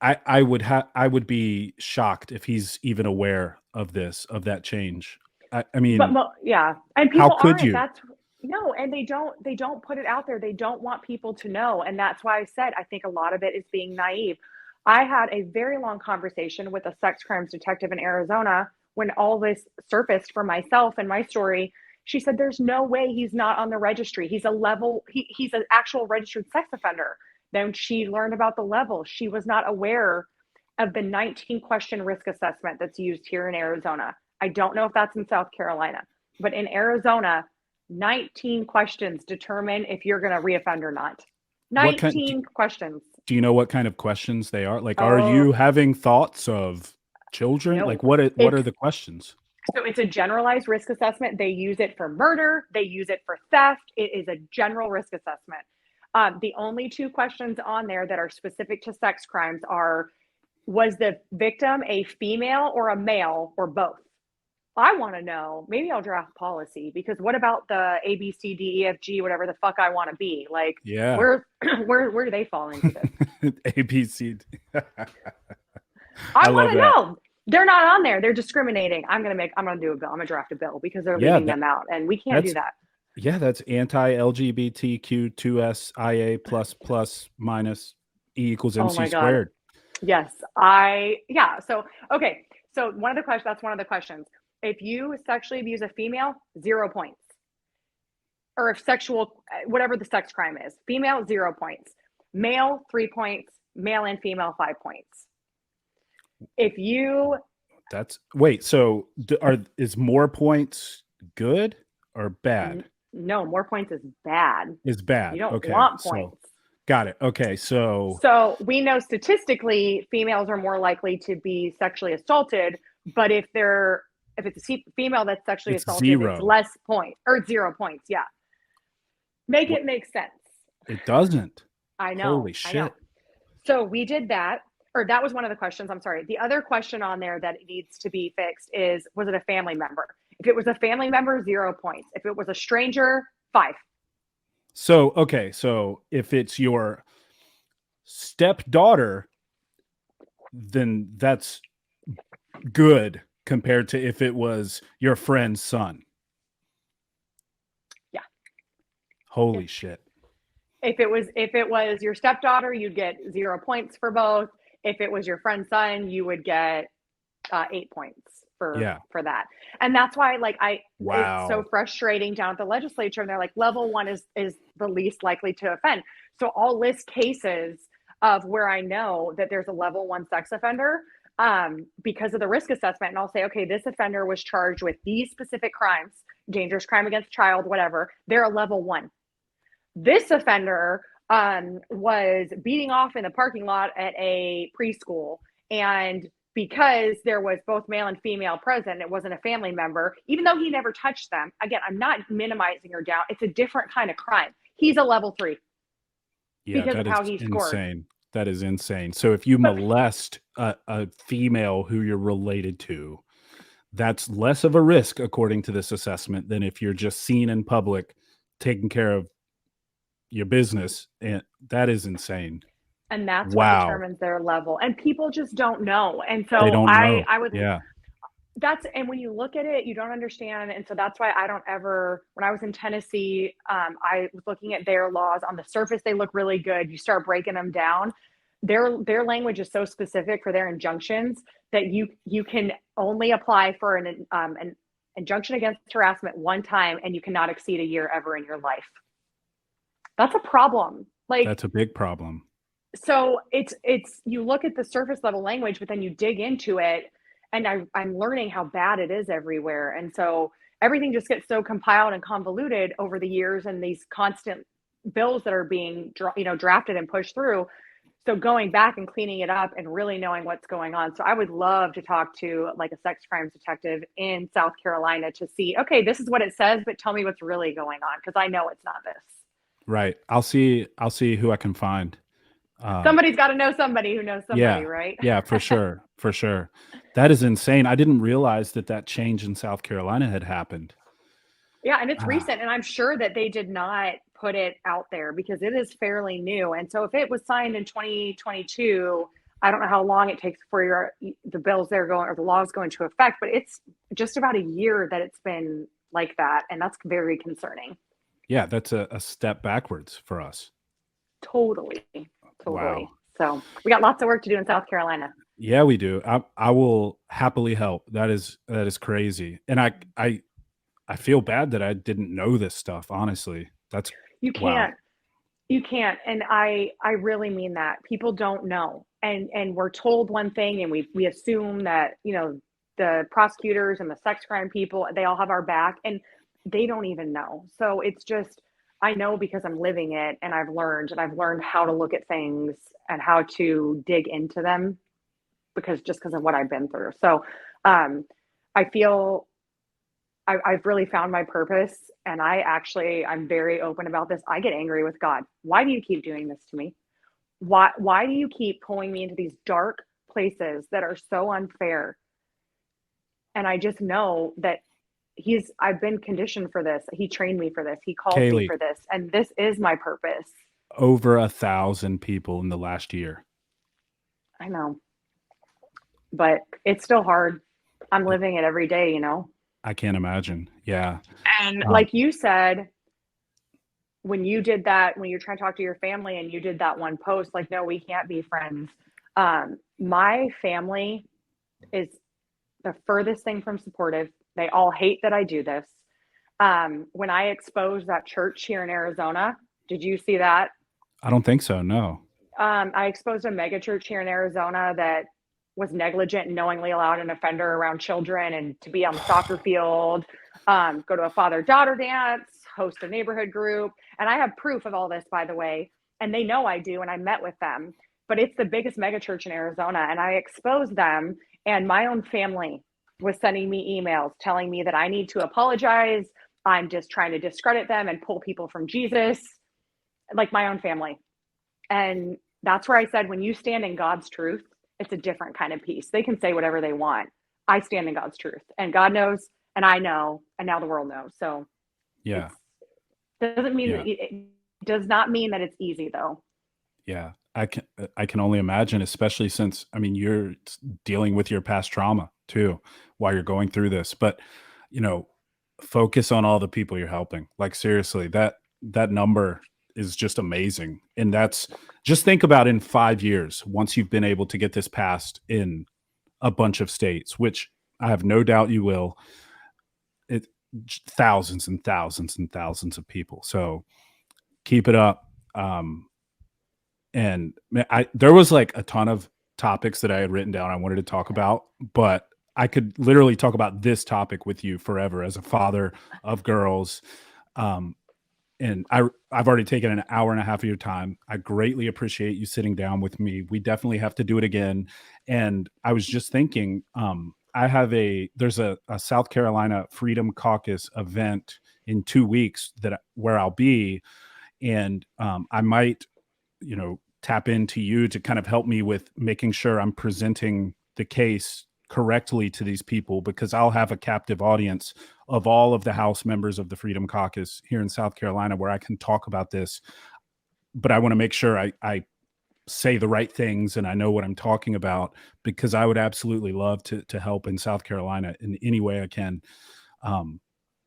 I would be shocked if he's even aware of that change. I mean, and people how could you? And they don't put it out there. They don't want people to know, and that's why I said I think a lot of it is being naive. I had a very long conversation with a sex crimes detective in Arizona when all this surfaced for myself and my story. She said, there's no way he's not on the registry. He's he's an actual registered sex offender. Then she learned about the level. She was not aware of the 19 question risk assessment that's used here in Arizona. I don't know if that's in South Carolina, but in Arizona, 19 questions determine if you're going to reoffend or not. 19 questions. Do you know what kind of questions they are? Like, Oh, are you having thoughts of children? no. Like, what are the questions? So it's a generalized risk assessment. They use it for murder. They use it for theft. It is a general risk assessment. The only two questions on there that are specific to sex crimes are, was the victim a female or a male or both? I want to know, maybe I'll draft policy, because what about the A, B, C, D, E, F, G, whatever the fuck I want to be? Like, yeah, where do they fall into this? A, B, C, D. I want to know. They're not on there. They're discriminating. I'm gonna do a bill. I'm gonna draft a bill because they're leaving them out, and we can't do that. Yeah, that's anti-LGBTQ2SIA++ minus E equals MC squared. Yes, So okay. So one of the questions. That's one of the questions. If you sexually abuse a female, 0 points. Or if whatever the sex crime is, female, 0 points. Male, 3 points. Male and female, 5 points. If you... So is more points good or bad? No, more points is bad. Is bad. You don't want points. Got it. Okay, so we know statistically females are more likely to be sexually assaulted, but if it's a female that's sexually assaulted, it's less points or 0 points. Yeah. It make sense. It doesn't. I know. Holy shit. I know. So we did that, or that was one of the questions. I'm sorry. The other question on there that needs to be fixed is, was it a family member? If it was a family member, 0 points. If it was a stranger, 5. So, okay. So if it's your stepdaughter, then that's good compared to if it was your friend's son. Yeah. Holy shit. If it was your stepdaughter, you'd get 0 points for both. If it was your friend's son, you would get 8 points for that. And that's why, it's so frustrating down at the legislature. And they're like, level 1 is the least likely to offend. So I'll list cases of where I know that there's a level 1 sex offender because of the risk assessment. And I'll say, okay, this offender was charged with these specific crimes, dangerous crime against child, whatever. They're a level 1. This offender was beating off in the parking lot at a preschool, and because there was both male and female present, it wasn't a family member, even though he never touched them. Again, I'm not minimizing or down. It's a different kind of crime. He's a level 3 because of how he scored. Insane. That is insane. So if you molest a female who you're related to, that's less of a risk, according to this assessment, than if you're just seen in public taking care of your business. And that is insane. And that's what determines their level. And people just don't know. And so I would, and when you look at it, you don't understand. And so that's why I don't ever, when I was in Tennessee, I was looking at their laws. On the surface, they look really good. You start breaking them down. Their language is so specific for their injunctions that you can only apply for an injunction against harassment one time, and you cannot exceed a year ever in your life. That's a problem. That's a big problem. So it's you look at the surface level language, but then you dig into it, and I'm learning how bad it is everywhere. And so everything just gets so compiled and convoluted over the years, and these constant bills that are being drafted and pushed through. So going back and cleaning it up and really knowing what's going on. So I would love to talk to like a sex crimes detective in South Carolina to see, okay, this is what it says, but tell me what's really going on, because I know it's not this. Right. I'll see who I can find. Somebody's got to know somebody who knows somebody, right? Yeah, for sure. For sure. That is insane. I didn't realize that change in South Carolina had happened. Yeah, and it's recent, and I'm sure that they did not put it out there because it is fairly new. And so if it was signed in 2022, I don't know how long it takes for the bills they're going, or the laws go into effect, but it's just about a year that it's been like that, and that's very concerning. Yeah, that's a step backwards for us. Totally. Wow. So we got lots of work to do in South Carolina. Yeah, we do. I will happily help. That is crazy. And I feel bad that I didn't know this stuff, honestly. That's You wow. can't. You can't. And I really mean that. People don't know. And we're told one thing and we assume that, the prosecutors and the sex crime people, they all have our back and they don't even know. So it's just I know because I'm living it and I've learned how to look at things and how to dig into them because of what I've been through. So I feel I've really found my purpose, and I'm very open about this. I get angry with God. Why do you keep doing this to me? Why do you keep pulling me into these dark places that are so unfair? And I just know that I've been conditioned for this. He trained me for this. He called me Kayleigh, for this, and this is my purpose. over 1,000 people in the last year. I know, but it's still hard. I'm living it every day. I can't imagine. Yeah. And Um, like you said, when you did that, when you're trying to talk to your family and you did that one post, like, no, we can't be friends. My family is the furthest thing from supportive. They all hate that I do this. When I exposed that church here in Arizona, did you see that? I don't think so. No. I exposed a mega church here in Arizona that was negligent and knowingly allowed an offender around children and to be on the soccer field, go to a father-daughter dance, host a neighborhood group. And I have proof of all this, by the way, and they know I do, and I met with them. But it's the biggest mega church in Arizona, and I exposed them, and my own family was sending me emails telling me that I need to apologize. I'm just trying to discredit them and pull people from Jesus, like my own family. And that's where I said, when you stand in God's truth, it's a different kind of peace. They can say whatever they want. I stand in God's truth, and God knows, and I know, and now the world knows. So Yeah. it does not mean that it's easy, though. Yeah. I can only imagine, especially since, I mean, you're dealing with your past trauma too while you're going through this. But, you know, focus on all the people you're helping. Like, seriously, that number is just amazing. And that's, just think about in 5 years, once you've been able to get this passed in a bunch of states, which I have no doubt you will, it thousands and thousands and thousands of people. So keep it up. And there was like a ton of topics that I had written down I wanted to talk about, but I could literally talk about this topic with you forever as a father of girls. And I've already taken an hour and a half of your time. I greatly appreciate you sitting down with me. We definitely have to do it again. And I was just thinking, there's a South Carolina Freedom Caucus event in 2 weeks where I'll be, and I might, tap into you to kind of help me with making sure I'm presenting the case correctly to these people, because I'll have a captive audience of all of the House members of the Freedom Caucus here in South Carolina where I can talk about this. But I want to make sure I say the right things and I know what I'm talking about, because I would absolutely love to help in South Carolina in any way I can.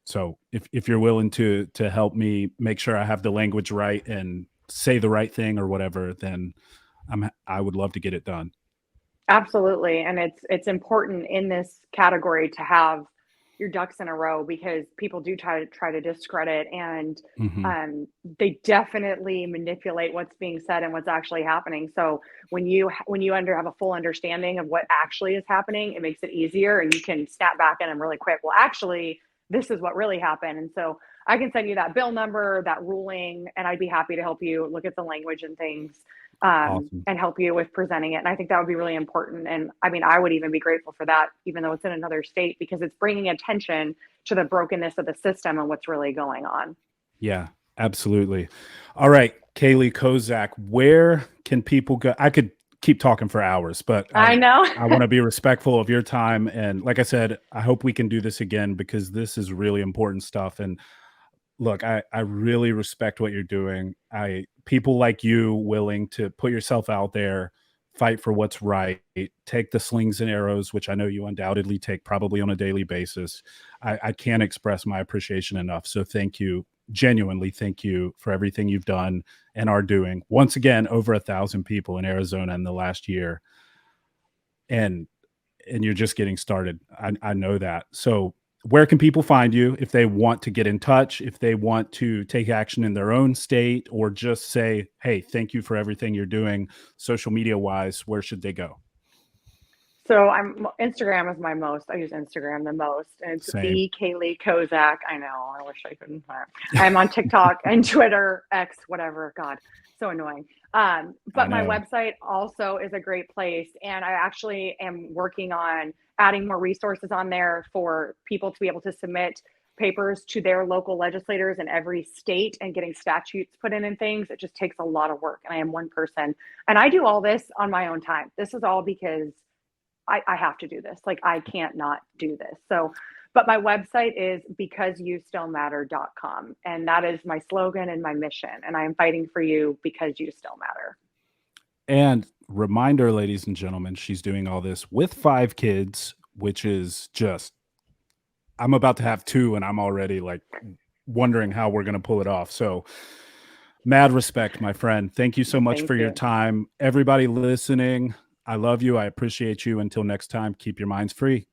So if you're willing to help me make sure I have the language right and say the right thing or whatever, then I would love to get it done. Absolutely. And it's important in this category to have your ducks in a row, because people do try to discredit, and Mm-hmm. they definitely manipulate what's being said and what's actually happening. So when you have a full understanding of what actually is happening, it makes it easier, and you can snap back in them really quick. Well, actually, this is what really happened. And so I can send you that bill number, that ruling, and I'd be happy to help you look at the language and things, Awesome. and help you with presenting it. And I think that would be really important. And I mean, I would even be grateful for that, even though it's in another state, because it's bringing attention to the brokenness of the system and what's really going on. Yeah, absolutely. All right, Kayleigh Kozak, where can people go? I could keep talking for hours, but I know. I want to be respectful of your time. And like I said, I hope we can do this again, because this is really important stuff. And look, I really respect what you're doing. People like you willing to put yourself out there, fight for what's right, take the slings and arrows, which I know you undoubtedly take probably on a daily basis. I can't express my appreciation enough. So thank you. genuinely thank you for everything you've done and are doing. Once again, over 1,000 people in Arizona in the last year. And you're just getting started. I know that. So where can people find you if they want to get in touch, if they want to take action in their own state, or just say, hey, thank you for everything you're doing social media wise? Where should they go? So Instagram is my most. I use Instagram the most, and it's Same. the Kayleigh Kozak. I know. I wish I couldn't. I'm on TikTok and Twitter, X, whatever. God, so annoying. But my website also is a great place, and I actually am working on adding more resources on there for people to be able to submit papers to their local legislators in every state and getting statutes put in and things. It just takes a lot of work, and I am one person, and I do all this on my own time. This is all because I have to do this. Like, I can't not do this. So, but my website is becauseyoustillmatter.com. And that is my slogan and my mission. And I am fighting for you because you still matter. And reminder, ladies and gentlemen, she's doing all this with 5 kids, which is just, I'm about to have 2 and I'm already like wondering how we're going to pull it off. So mad respect, my friend. Thank you so much for your time. Everybody listening, I love you. I appreciate you. Until next time, keep your minds free.